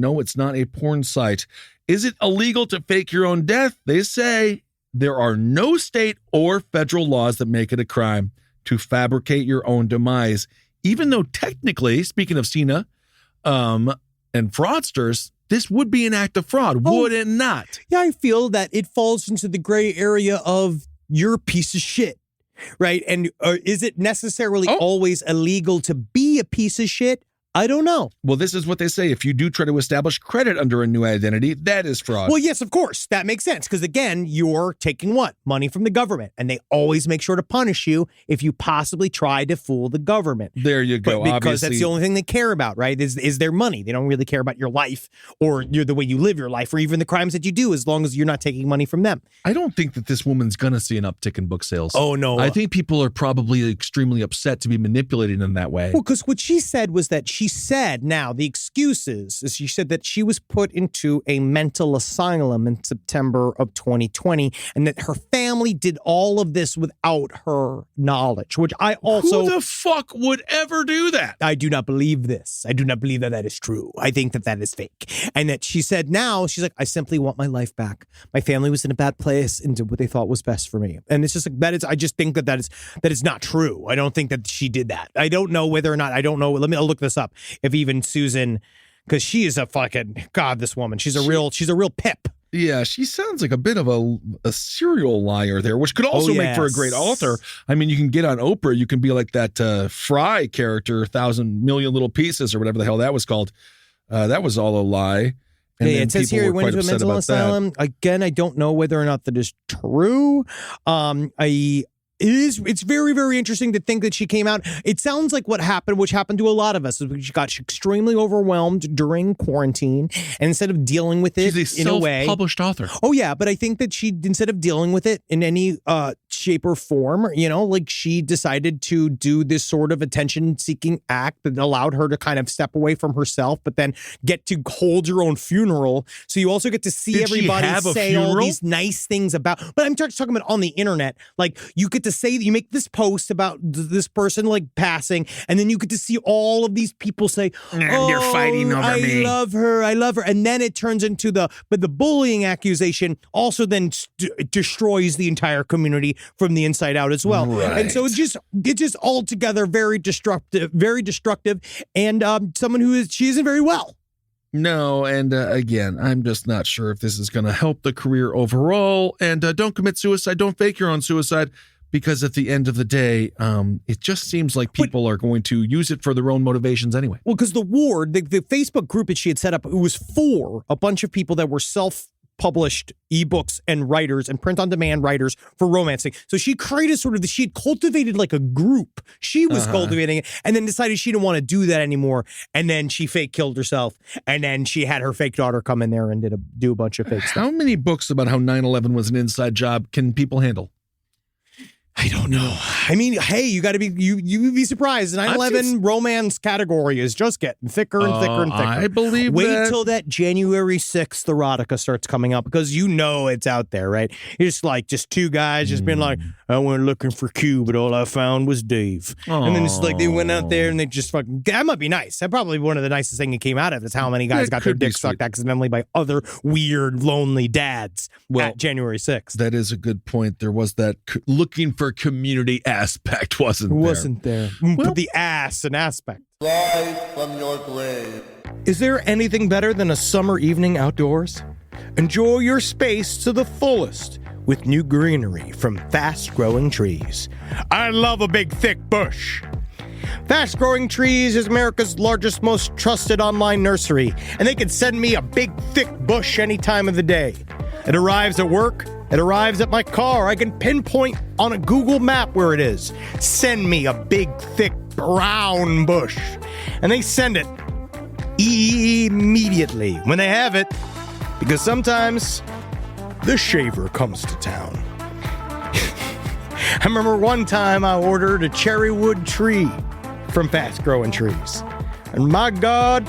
No, it's not a porn site. Is it illegal to fake your own death? They say there are no state or federal laws that make it a crime to fabricate your own demise, even though technically, speaking of Cena and fraudsters, this would be an act of fraud, would it not? Yeah, I feel that it falls into the gray area of you're a piece of shit. Right. And is it necessarily always illegal to be a piece of shit? I don't know. Well, this is what they say. If you do try to establish credit under a new identity, that is fraud. Well, yes, of course. That makes sense. Because again, you're taking what? Money from the government. And they always make sure to punish you if you possibly try to fool the government. There you go. Because obviously, that's the only thing they care about, right? Is their money. They don't really care about your life or the way you live your life or even the crimes that you do, as long as you're not taking money from them. I don't think that this woman's going to see an uptick in book sales. Oh, no. I think people are probably extremely upset to be manipulated in that way. Well, because what she said was that she said now the excuses is she said that she was put into a mental asylum in September of 2020 and that her family did all of this without her knowledge, which I also... Who the fuck would ever do that? I do not believe this. I do not believe that is true. I think that is fake. And that she said now, she's like, I simply want my life back. My family was in a bad place and did what they thought was best for me. And it's just like, I just think that is not true. I don't think that she did that. I don't know whether or not, I'll look this up. If even Susan, because she is a fucking, God, this woman, she's a real pip. Yeah, she sounds like a bit of a serial liar there, which could also make for a great author. I mean, you can get on Oprah, you can be like that Fry character, 1,000 Million Little Pieces or whatever the hell that was called. That was all a lie. And it says here he went into a mental asylum. Again, I don't know whether or not that is true. It's very, very interesting to think that she came out. It sounds like which happened to a lot of us, is she got extremely overwhelmed during quarantine, and instead of dealing with it in a way, self-published author. Oh yeah, but I think that she, instead of dealing with it in any shape or form, like she decided to do this sort of attention-seeking act that allowed her to kind of step away from herself, but then get to hold your own funeral. So you also get to see everybody say all these nice things about. But I'm talking about on the internet, like you get to say that you make this post about this person like passing, and then you get to see all of these people say, they're fighting over me. I love her. And then it turns into the bullying accusation also then destroys the entire community from the inside out as well. Right. And so it's just altogether very destructive, and someone she isn't very well. No, and again, I'm just not sure if this is going to help the career overall. And don't commit suicide. Don't fake your own suicide. Because at the end of the day, it just seems like people are going to use it for their own motivations anyway. Well, because the Facebook group that she had set up, it was for a bunch of people that were self-published ebooks and writers and print-on-demand writers for romancing. So she created she had cultivated like a group. She was cultivating it and then decided she didn't want to do that anymore. And then she fake killed herself. And then she had her fake daughter come in there and do a bunch of fake stuff. How many books about how 9/11 was an inside job can people handle? I don't know. I mean, hey, you got to be, you'd be surprised. The 9/11 romance category is just getting thicker and thicker and thicker. I believe Wait till that January 6th erotica starts coming up, because it's out there, right? It's like just two guys just been like, I went looking for Q, but all I found was Dave. And then it's like they went out there and they just fucking, that might be nice. That probably one of the nicest thing that came out of it is how many guys got their dick sucked accidentally by other weird, lonely dads at January 6th. That is a good point. There was that looking for community aspect, wasn't there? Put the ass in aspect. Rise from your grave. Is there anything better than a summer evening outdoors? Enjoy your space to the fullest with new greenery from Fast Growing Trees. I love a big, thick bush. Fast Growing Trees is America's largest, most trusted online nursery, and they can send me a big, thick bush any time of the day. It arrives at work. It arrives at my car. I can pinpoint on a Google map where it is. Send me a big, thick, brown bush. And they send it immediately when they have it, because sometimes the shaver comes to town. I remember one time I ordered a cherry wood tree from Fast Growing Trees. And my God,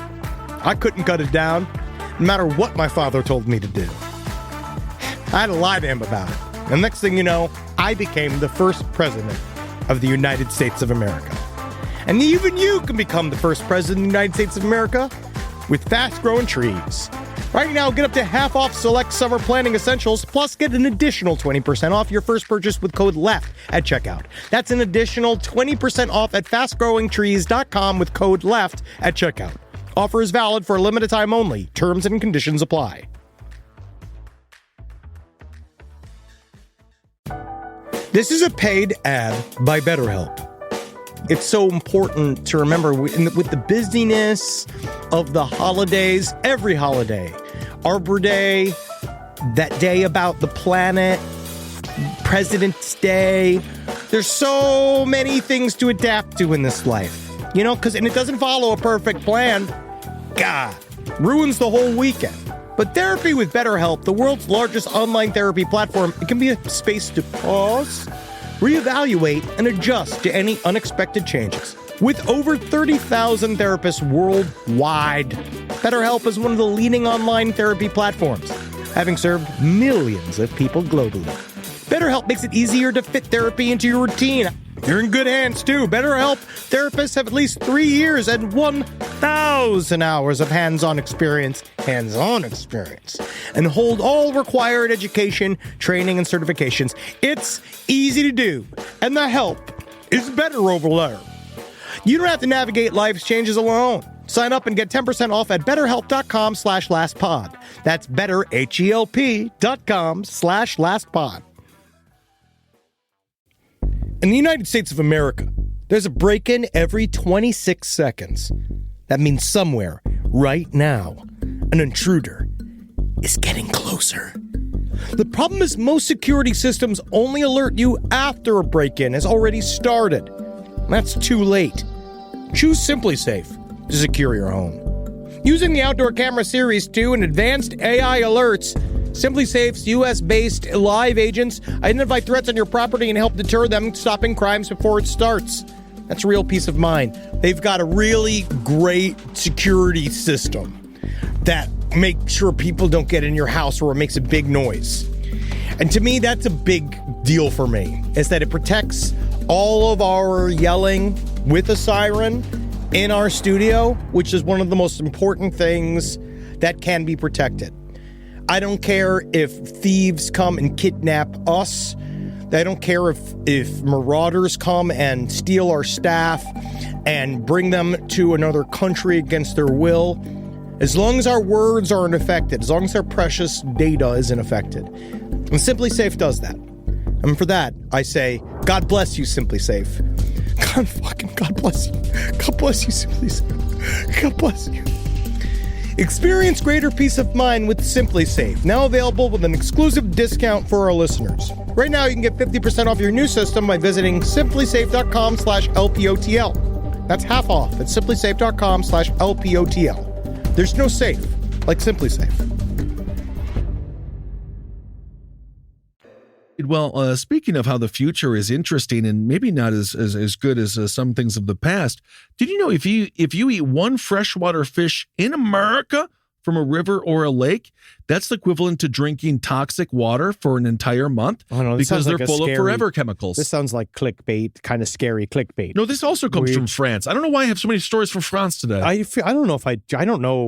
I couldn't cut it down, no matter what my father told me to do. I had to lie to him about it. And next thing you know, I became the first president of the United States of America. And even you can become the first president of the United States of America with Fast Growing Trees. Right now, get up to half off select summer planning essentials, plus get an additional 20% off your first purchase with code LEFT at checkout. That's an additional 20% off at fastgrowingtrees.com with code LEFT at checkout. Offer is valid for a limited time only. Terms and conditions apply. This is a paid ad by BetterHelp. It's so important to remember with the busyness of the holidays, every holiday, Arbor Day, that day about the planet, President's Day. There's so many things to adapt to in this life, and it doesn't follow a perfect plan. God, ruins the whole weekend. But therapy with BetterHelp, the world's largest online therapy platform, it can be a space to pause, reevaluate, and adjust to any unexpected changes. With over 30,000 therapists worldwide, BetterHelp is one of the leading online therapy platforms, having served millions of people globally. BetterHelp makes it easier to fit therapy into your routine. You're in good hands, too. BetterHelp therapists have at least 3 years and 1,000 hours of hands-on experience, and hold all required education, training, and certifications. It's easy to do, and the help is better over there. You don't have to navigate life's changes alone. Sign up and get 10% off at betterhelp.com/lastpod. That's betterhelp.com/lastpod. In the United States of America, there's a break-in every 26 seconds. That means somewhere, right now, an intruder is getting closer. The problem is most security systems only alert you after a break-in has already started. That's too late. Choose SimpliSafe to secure your home. Using the Outdoor Camera Series 2 and advanced AI alerts, SimpliSafe's U.S.-based live agents identify threats on your property and help deter them, stopping crimes before it starts. That's real peace of mind. They've got a really great security system that makes sure people don't get in your house or it makes a big noise. And to me, that's a big deal for me, is that it protects all of our yelling with a siren in our studio, which is one of the most important things that can be protected. I don't care if thieves come and kidnap us. I don't care if marauders come and steal our staff and bring them to another country against their will. As long as our words aren't affected, as long as our precious data isn't affected. And SimpliSafe does that. And for that, I say, God bless you, SimpliSafe. God bless you. God bless you, SimpliSafe. God bless you. Experience greater peace of mind with SimpliSafe, now available with an exclusive discount for our listeners. Right now, you can get 50% off your new system by visiting simplisafe.com/LPOTL. That's half off at simplisafe.com/LPOTL. There's no safe like SimpliSafe. Well, speaking of how the future is interesting and maybe not as good as some things of the past, did you know if you eat one freshwater fish in America from a river or a lake, that's the equivalent to drinking toxic water for an entire month because they're full of forever chemicals. This sounds like clickbait, kind of scary clickbait. No, this also comes from France. I don't know why I have so many stories from France today. I don't know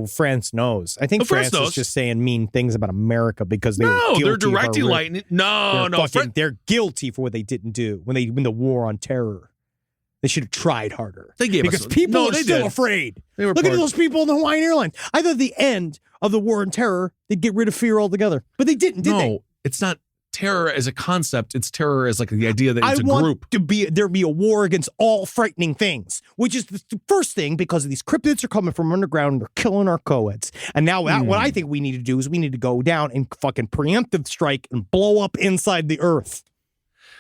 if France knows. I think France is just saying mean things about America because they're directly lightning. They're guilty for what they didn't do when they win the war on terror. They should have tried harder. They gave because people are still afraid. Look at those people in the Hawaiian Airlines. I thought at the end of the war on terror, they'd get rid of fear altogether. But they didn't, did they? No, it's not terror as a concept. It's terror as like the idea that it's a group. There be a war against all frightening things, which is the first thing because these cryptids are coming from underground and they're killing our co-eds. And now what I think we need to do is we need to go down and fucking preemptive strike and blow up inside the earth.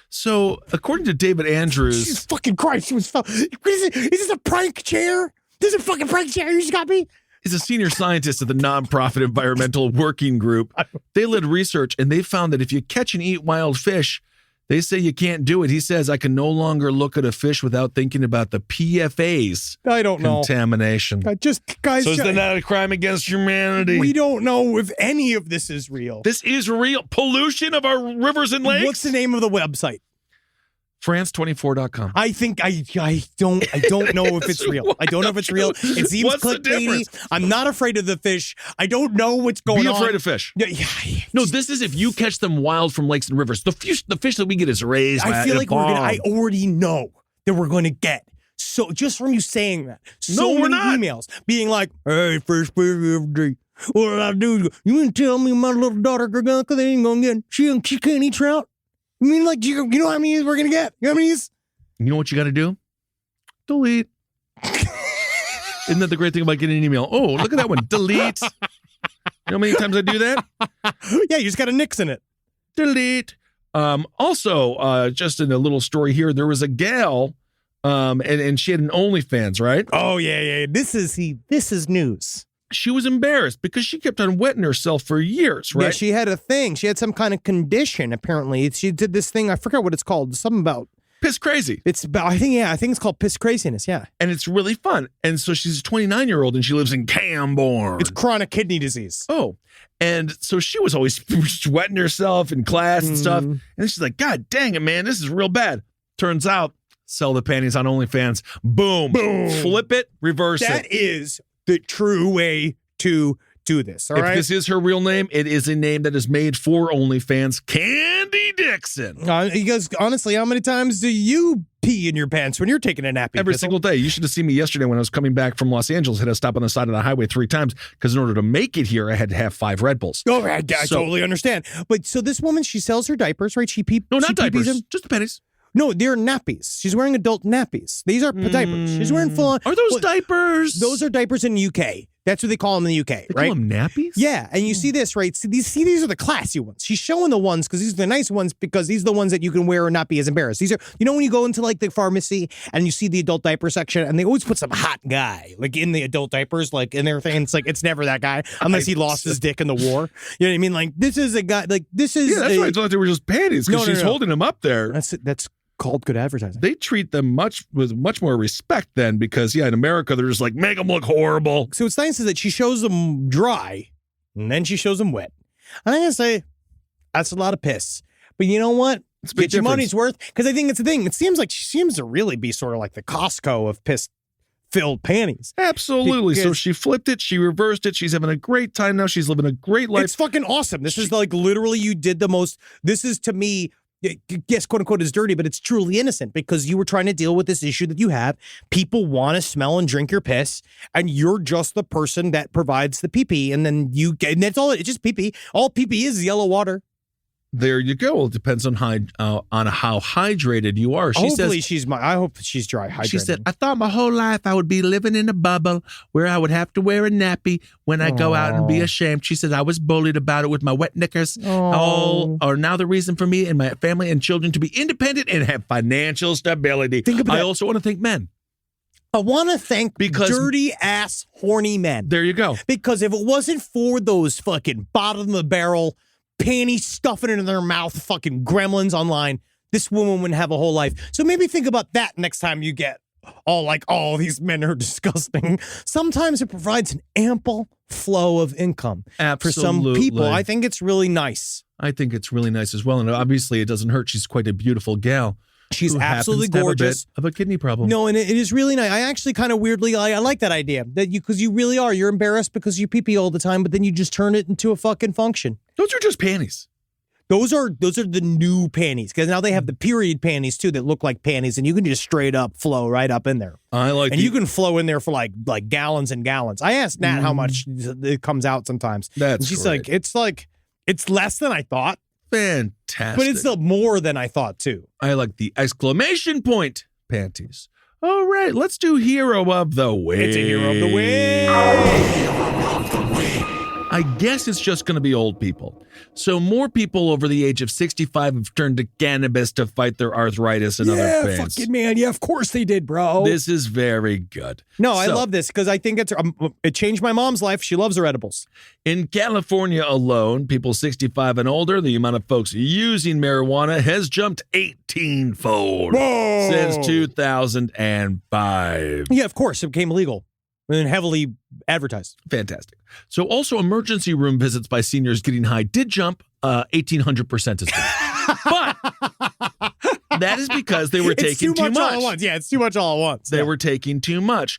So, according to David Andrews... Jesus fucking Christ, is this a prank chair? This is a fucking prank chair you just got me? He's a senior scientist at the nonprofit Environmental Working Group. They led research, and they found that if you catch and eat wild fish, They say you can't do it. He says, I can no longer look at a fish without thinking about the PFAS I don't know. contamination. Guys, So is that not a crime against humanity? we don't know if any of this is real. This is real. Pollution of our rivers and lakes? What's the name of the website? France24.com. I think I don't know if it's real. I don't know if it's real. It seems What's the clickbaity. difference? I'm not afraid of the fish. I don't know what's going on. Be afraid of fish. Yeah. No, this is if you catch them wild from lakes and rivers. The fish that we get is raised. I feel in a like pond. I already know that we're going to get. So just from you saying that, No, we're many not. emails being like, "Hey, fish every day. What did I do? You mean to tell me my little daughter Garganka they ain't gonna get? She can't eat trout. I mean, like you know how many we're gonna get? You know how many? You know what you got to do? Delete. Isn't that the great thing about getting an email? Oh, look at that one. Delete. You know how many times I do that? Yeah, you just got to nix in it. Delete. Also, just in a little story here, there was a gal, and she had an OnlyFans, right? Oh yeah. This is news. She was embarrassed because she kept on wetting herself for years, right? Yeah, she had a thing. She had some kind of condition. Apparently, she did this thing. I forgot what it's called. Something about. Piss crazy. It's about, I think it's called piss craziness. Yeah. And it's really fun. And so she's a 29-year-old and she lives in Camborne. It's chronic kidney disease. Oh. And so she was always sweating herself in class and stuff. And then she's like, God dang it, man, this is real bad. Turns out, sell the panties on OnlyFans. Boom. Flip it, reverse it. That is the true way to do this. All if right. this is her real name, it is a name that is made for OnlyFans. Candy Dixon. You guys, honestly, how many times do you pee in your pants when you're taking a nappy? Every Kissel? single day. You should have seen me yesterday when I was coming back from Los Angeles. I had to stop on the side of the highway 3 times because in order to make it here, I had to have 5 Red Bulls. Oh, I totally understand. But so this woman, she sells her diapers, right? No, not diapers. Just the panties. No, they're nappies. She's wearing adult nappies. These are diapers. She's wearing full on. Are those diapers? Those are diapers in the UK. That's what they call them in the UK, They right? call them nappies? Yeah, and you see this, right? See, these are the classy ones. She's showing the ones because these are the nice ones because these are the ones that you can wear and not be as embarrassed. These are, you know, when you go into like the pharmacy and you see the adult diaper section and they always put some hot guy like in the adult diapers, like in their thing. It's like it's never that guy unless he lost his dick in the war. You know what I mean? Like this is a guy. Like this is. Yeah, that's why I thought they were just panties because she's holding them up there. That's called good advertising. They treat them with much more respect then because, yeah, in America, they're just like, make them look horrible. So what's nice is that she shows them dry and then she shows them wet. And I'm going to say that's a lot of piss. But you know what? It's a big Get your difference. money's worth. Because I think it's the thing. It seems like she seems to really be sort of like the Costco of piss-filled panties. Absolutely. So Because- she flipped it. She reversed it. She's having a great time now. She's living a great life. It's fucking awesome. This is like literally you did the most. This is to me, yes, quote unquote, is dirty, but it's truly innocent because you were trying to deal with this issue that you have. People want to smell and drink your piss, and you're just the person that provides the pee-pee, and then you get, and that's all. It's just pee-pee. All pee-pee is yellow water. There you go. It depends on how hydrated you are. She Hopefully, says, I hope she's dry hydrated. she said, I thought my whole life I would be living in a bubble where I would have to wear a nappy when I go out and be ashamed. She said, I was bullied about it with my wet knickers. All are now the reason for me and my family and children to be independent and have financial stability. Think about I that. also want to thank men. I want to thank Because- dirty ass horny men. There you go. Because if it wasn't for those fucking bottom of the barrel panty stuffing it in their mouth fucking gremlins online, this woman wouldn't have a whole life. So maybe think about that next time you get all these men are disgusting. Sometimes it provides an ample flow of income for some people. Absolutely. I think it's really nice. I think it's really nice as well. And obviously it doesn't hurt. She's quite a beautiful gal. She's who absolutely happens to have gorgeous. a bit of a kidney problem. No, and it is really nice. I actually kind of weirdly, I like that idea that because you really are. You're embarrassed because you pee-pee all the time, but then you just turn it into a fucking function. Those are just panties. Those are the new panties because now they have the period panties too that look like panties, and you can just straight up flow right up in there. I like And you can flow in there for like gallons and gallons. I asked Nat how much it comes out sometimes. That's and she's great. it's less than I thought, Fantastic. but it's still more than I thought too. I like the exclamation point panties. All right, let's do Hero of the Week. It's a hero of the week. I guess it's just going to be old people. So more people over the age of 65 have turned to cannabis to fight their arthritis and other things. Fucking man. Yeah, of course they did, bro. This is very good. No, I love this because I think it changed my mom's life. She loves her edibles. In California alone, people 65 and older, the amount of folks using marijuana has jumped 18-fold since 2005. Yeah, of course. It became legal and heavily advertised. Fantastic. So also emergency room visits by seniors getting high did jump 1,800% as well. But that is because they were taking too much. All at once. Yeah, it's too much all at once. They were taking too much.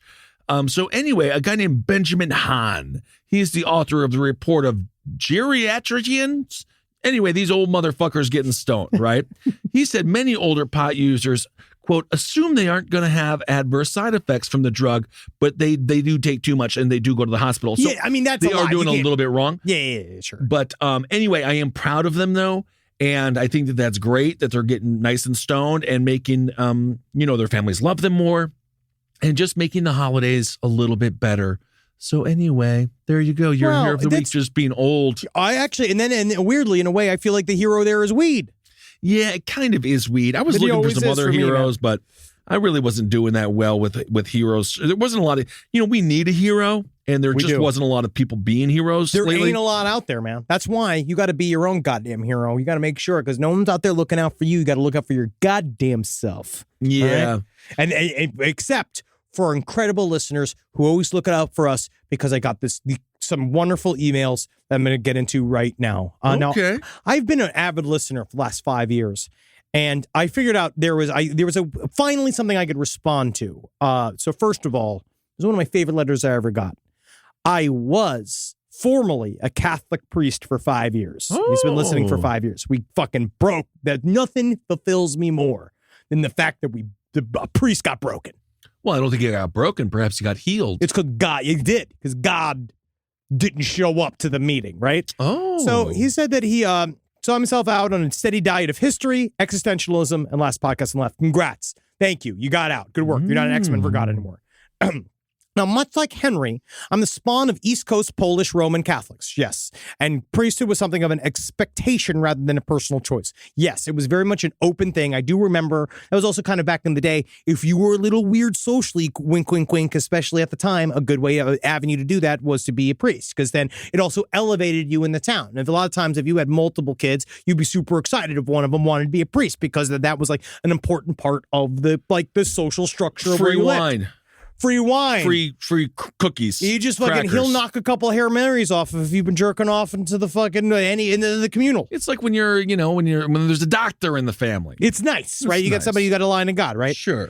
So anyway, a guy named Benjamin Hahn, he's the author of the report of geriatricians. Anyway, these old motherfuckers getting stoned, right? He said many older pot users, quote, assume they aren't going to have adverse side effects from the drug, but they do take too much and they do go to the hospital. So yeah, I mean, that's they are doing a little bit wrong. Yeah, sure. But anyway, I am proud of them, though. And I think that that's great that they're getting nice and stoned and making, their families love them more and just making the holidays a little bit better. So anyway, there you go. Your hero of the week just being old. I actually, and weirdly, in a way, I feel like the hero there is weed. Yeah, it kind of is weed. I was looking for some other heroes, but I really wasn't doing that well with heroes. There wasn't a lot of, we need a hero, and there wasn't a lot of people being heroes lately. Ain't a lot out there, man. That's why you got to be your own goddamn hero. You got to make sure, because no one's out there looking out for you. You got to look out for your goddamn self. Yeah. Right? And except for our incredible listeners who always look out for us, because I got some wonderful emails that I'm going to get into right now. Now, I've been an avid listener for the last 5 years, and I figured out there was finally something I could respond to. So first of all, it was one of my favorite letters I ever got. I was formerly a Catholic priest for 5 years. He's been listening for 5 years. We fucking broke. That nothing fulfills me more than the fact that the priest got broken. Well, I don't think he got broken. Perhaps he got healed. It's because God, he did, because God didn't show up to the meeting, right? Oh. So he said that he saw himself out on a steady diet of history, existentialism, and last podcast and left. Congrats. Thank you. You got out. Good work. You're not an X-Men for God anymore. Now, much like Henry, I'm the spawn of East Coast Polish Roman Catholics, yes. And priesthood was something of an expectation rather than a personal choice. Yes, it was very much an open thing. I do remember, that was also kind of back in the day, if you were a little weird socially, wink, wink, wink, especially at the time, a good way, an avenue to do that was to be a priest, because then it also elevated you in the town. And a lot of times, if you had multiple kids, you'd be super excited if one of them wanted to be a priest, because that was like an important part of the social structure of where you lived. Free wine. Free cookies. You just fucking, he'll knock a couple of Hail Marys off if you've been jerking off into the fucking, into the communal. It's like when when there's a doctor in the family. It's nice, right? You got somebody, you got a line of God, right? Sure.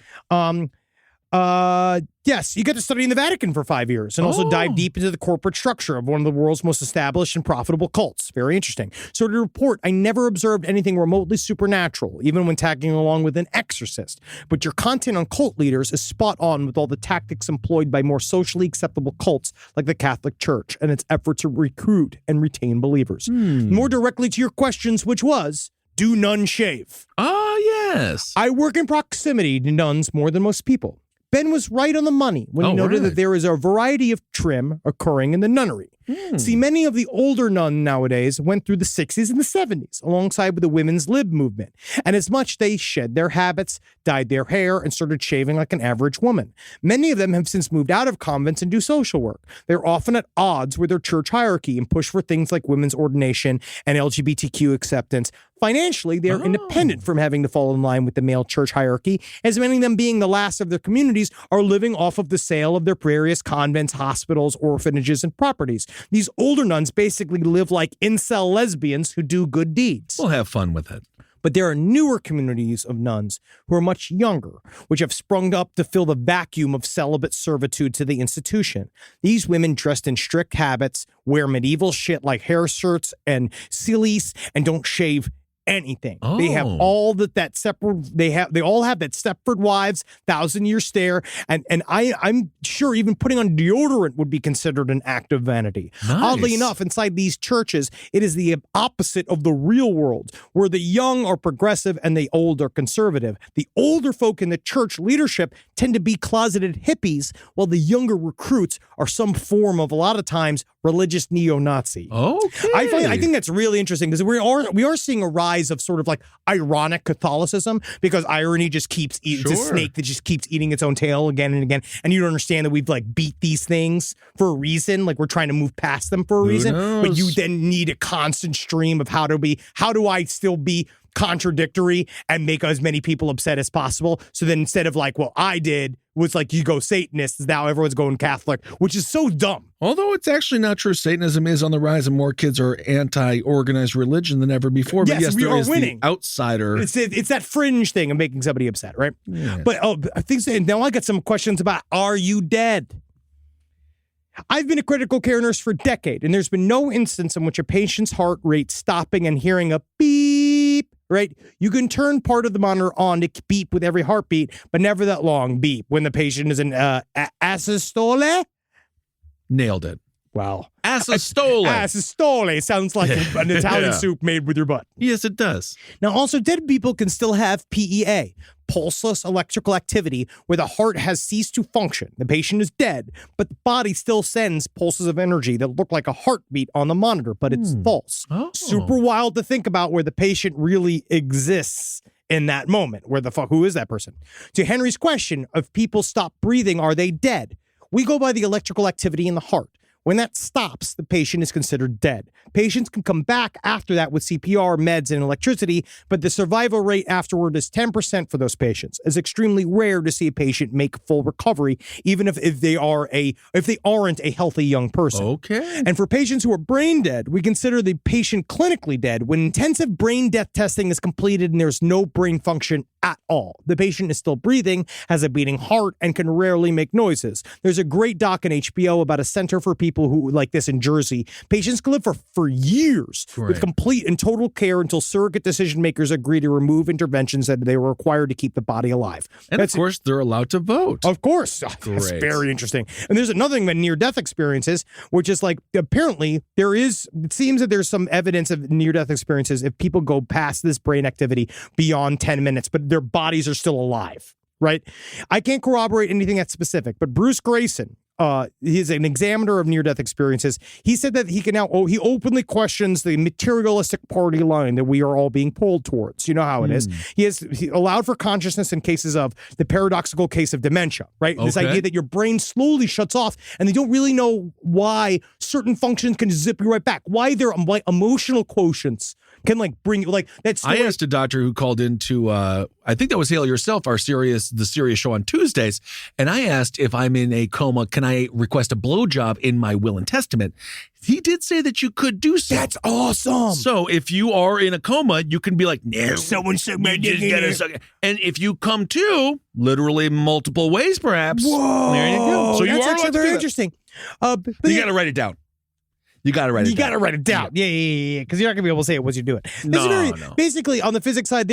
Yes, you get to study in the Vatican for 5 years and also dive deep into the corporate structure of one of the world's most established and profitable cults. Very interesting. So to report, I never observed anything remotely supernatural, even when tagging along with an exorcist. But your content on cult leaders is spot on with all the tactics employed by more socially acceptable cults like the Catholic Church and its effort to recruit and retain believers. More directly to your questions, which was, do nuns shave? Yes. I work in proximity to nuns more than most people. Ben was right on the money when he noted that there is a variety of trim occurring in the nunnery. See, many of the older nuns nowadays went through the 60s and the 70s alongside with the women's lib movement. And as much they shed their habits, dyed their hair, and started shaving like an average woman. Many of them have since moved out of convents and do social work. They're often at odds with their church hierarchy and push for things like women's ordination and LGBTQ acceptance. Financially, they're independent from having to fall in line with the male church hierarchy, as many of them being the last of their communities are living off of the sale of their various convents, hospitals, orphanages, and properties. These older nuns basically live like incel lesbians who do good deeds. We'll have fun with it. But there are newer communities of nuns who are much younger, which have sprung up to fill the vacuum of celibate servitude to the institution. These women dressed in strict habits, wear medieval shit like hair shirts and cilice, and don't shave anything. They have all that separate. They all have that Stepford Wives 1,000-year stare, and I'm sure even putting on deodorant would be considered an act of vanity. Nice. Oddly enough, inside these churches, it is the opposite of the real world, where the young are progressive and the old are conservative. The older folk in the church leadership tend to be closeted hippies, while the younger recruits are some form of, a lot of times, religious neo-Nazi. Okay. I think that's really interesting because we are seeing a rise of sort of like ironic Catholicism because irony just keeps eating. It's a snake that just keeps eating its own tail again and again. And you don't understand that we've like beat these things for a reason. Like we're trying to move past them for a reason. But you then need a constant stream of how do I still be contradictory and make as many people upset as possible. So then instead of like, well, I did was like, you go Satanist, now everyone's going Catholic, which is so dumb. Although it's actually not true. Satanism is on the rise and more kids are anti-organized religion than ever before. But yes, we there are is winning. The outsider. It's that fringe thing of making somebody upset, right? Yeah. But I think now I got some questions about, are you dead? I've been a critical care nurse for a decade, and there's been no instance in which a patient's heart rate stopping and hearing a beep, right? You can turn part of the monitor on to beep with every heartbeat, but never that long beep when the patient is in asystole. Nailed it. Wow. Asystole. Asystole sounds like an Italian soup made with your butt. Yes, it does. Now, also, dead people can still have PEA, pulseless electrical activity, where the heart has ceased to function. The patient is dead, but the body still sends pulses of energy that look like a heartbeat on the monitor, but it's false. Oh. Super wild to think about where the patient really exists in that moment. Where the fuck, who is that person? To Henry's question, if people stop breathing, are they dead? We go by the electrical activity in the heart. When that stops, the patient is considered dead. Patients can come back after that with CPR, meds, and electricity, but the survival rate afterward is 10% for those patients. It's extremely rare to see a patient make full recovery, even if they aren't a healthy young person. Okay. And for patients who are brain dead, we consider the patient clinically dead when intensive brain death testing is completed and there's no brain function at all. The patient is still breathing, has a beating heart, and can rarely make noises. There's a great doc on HBO about a center for people who like this in Jersey. Patients can live for years with complete and total care until surrogate decision makers agree to remove interventions that they were required to keep the body alive. And of course, they're allowed to vote. Of course. That's very interesting. And there's another thing about near-death experiences, which is like, apparently it seems that there's some evidence of near-death experiences if people go past this brain activity beyond 10 minutes, but their bodies are still alive, right? I can't corroborate anything that's specific, but Bruce Grayson, he's an examiner of near-death experiences. He said that he openly questions the materialistic party line that we are all being pulled towards. You know how it is. He allowed for consciousness in cases of the paradoxical case of dementia, right? This idea that your brain slowly shuts off and they don't really know why certain functions can zip you right back. Why their like emotional quotients can like bring you like that's. I asked a doctor who called into I think that was Hail Yourself, the Sirius show on Tuesdays, and I asked if I'm in a coma, can I request a blowjob in my will and testament? He did say that you could do so. That's awesome. So if you are in a coma, you can be like, no, someone suck my dick. And if you come to, literally multiple ways, perhaps. Whoa. There you go. So that's you are actually very interesting. But you got to write it down. You got to write it down. You got to write it down. Yeah. Because you're not going to be able to say it once you do it. No. Basically, on the physics side,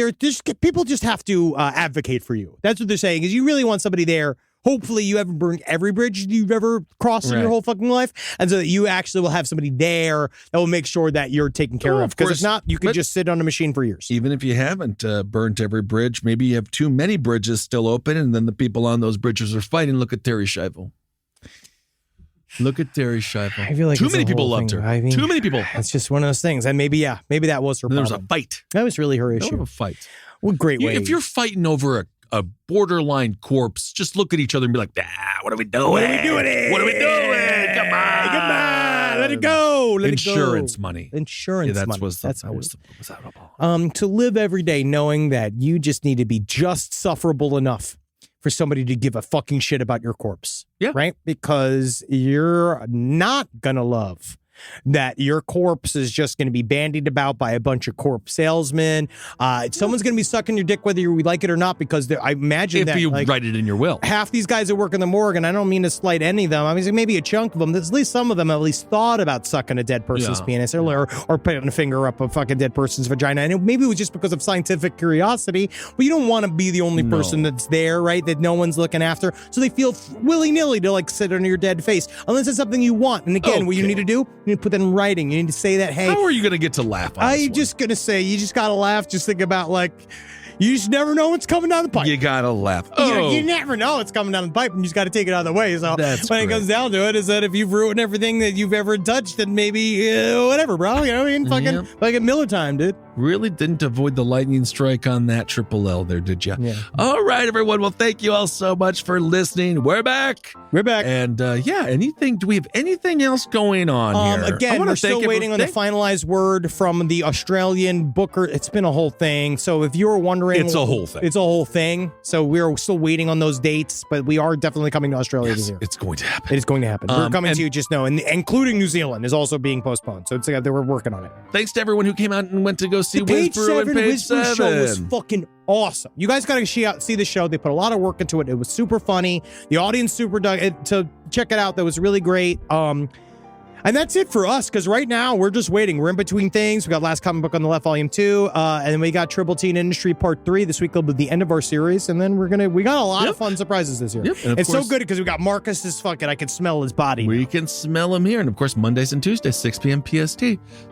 people just have to advocate for you. That's what they're saying, is you really want somebody there. Hopefully, you haven't burned every bridge you've ever crossed in your whole fucking life. And so that you actually will have somebody there that will make sure that you're taken care of. Because if not, you could just sit on a machine for years. Even if you haven't burnt every bridge, maybe you have too many bridges still open, and then the people on those bridges are fighting. Look at Terry Schiavo. Look at Terry Schiavo. I feel like too many people loved her. I mean, too many people. It's just one of those things. And maybe that was her problem. There was a fight. That was really her issue. There was a fight. What great way. If you're fighting over a borderline corpse, just look at each other and be like, what are we doing? What are we doing? What are we doing? Come on. Let it go. Insurance money. Insurance money. That was about. To live every day knowing that you just need to be just sufferable enough for somebody to give a fucking shit about your corpse. Yeah. Right? Because you're not gonna love that your corpse is just going to be bandied about by a bunch of corpse salesmen. Someone's going to be sucking your dick whether you like it or not, because I imagine if you write it in your will. Half these guys that work in the morgue, and I don't mean to slight any of them, I mean maybe a chunk of them, at least some of them at least thought about sucking a dead person's penis or putting a finger up a fucking dead person's vagina. And maybe it was just because of scientific curiosity, but you don't want to be the only person that's there, right? That no one's looking after. So they feel willy-nilly to like sit on your dead face, unless it's something you want. And again, what you need to do, you need to put that in writing. You need to say that, hey. How are you going to get to laugh on I'm just going to say, you just got to laugh. Just think about like, You just never know what's coming down the pipe. You gotta laugh. You never know what's coming down the pipe, and you just got to take it out of the way. So That's when it great. comes down to it, is that if you've ruined everything that you've ever touched, then maybe whatever, bro. You know what I mean? Fucking Miller time, dude. Really didn't avoid the lightning strike on that triple L there, did you? Yeah. All right, everyone. Well, thank you all so much for listening. We're back. And do we have anything else going on here? Again, we're still waiting on the finalized word from the Australian booker. It's been a whole thing. So if you're wondering, It's a whole thing. It's a whole thing. So we're still waiting on those dates, but we are definitely coming to Australia this year. It's going to happen. It is going to happen. We're coming to you, just know, and including New Zealand is also being postponed. So it's we're working on it. Thanks to everyone who came out and went to go see Page Whisperer and 7 Page Whisperer 7. show was fucking awesome. You guys got to see the show. They put a lot of work into it. It was super funny. The audience super dug it. To check it out, that was really great. And that's it for us, because right now we're just waiting. We're in between things. We got Last Comic Book on the Left Volume 2, and then we got Triple Teen Industry Part 3. This week will be the end of our series, and then we got a lot of fun surprises this year. Yep. And it's so good because we got Marcus's I can smell his body. We can smell him here. And of course, Mondays and Tuesdays, 6 p.m. PST.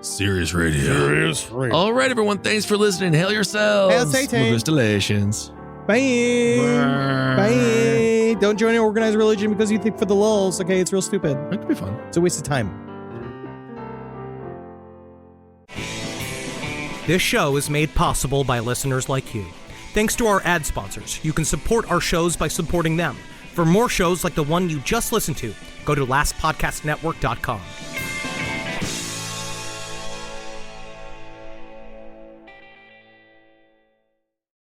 Serious Radio. All right, everyone. Thanks for listening. Hail yourselves. Hail Satan. Congratulations. Bye. Bye. Don't join an organized religion because you think for the lulz. Okay, it's real stupid. That could be fun. It's a waste of time. This show is made possible by listeners like you. Thanks to our ad sponsors, you can support our shows by supporting them. For more shows like the one you just listened to, go to lastpodcastnetwork.com.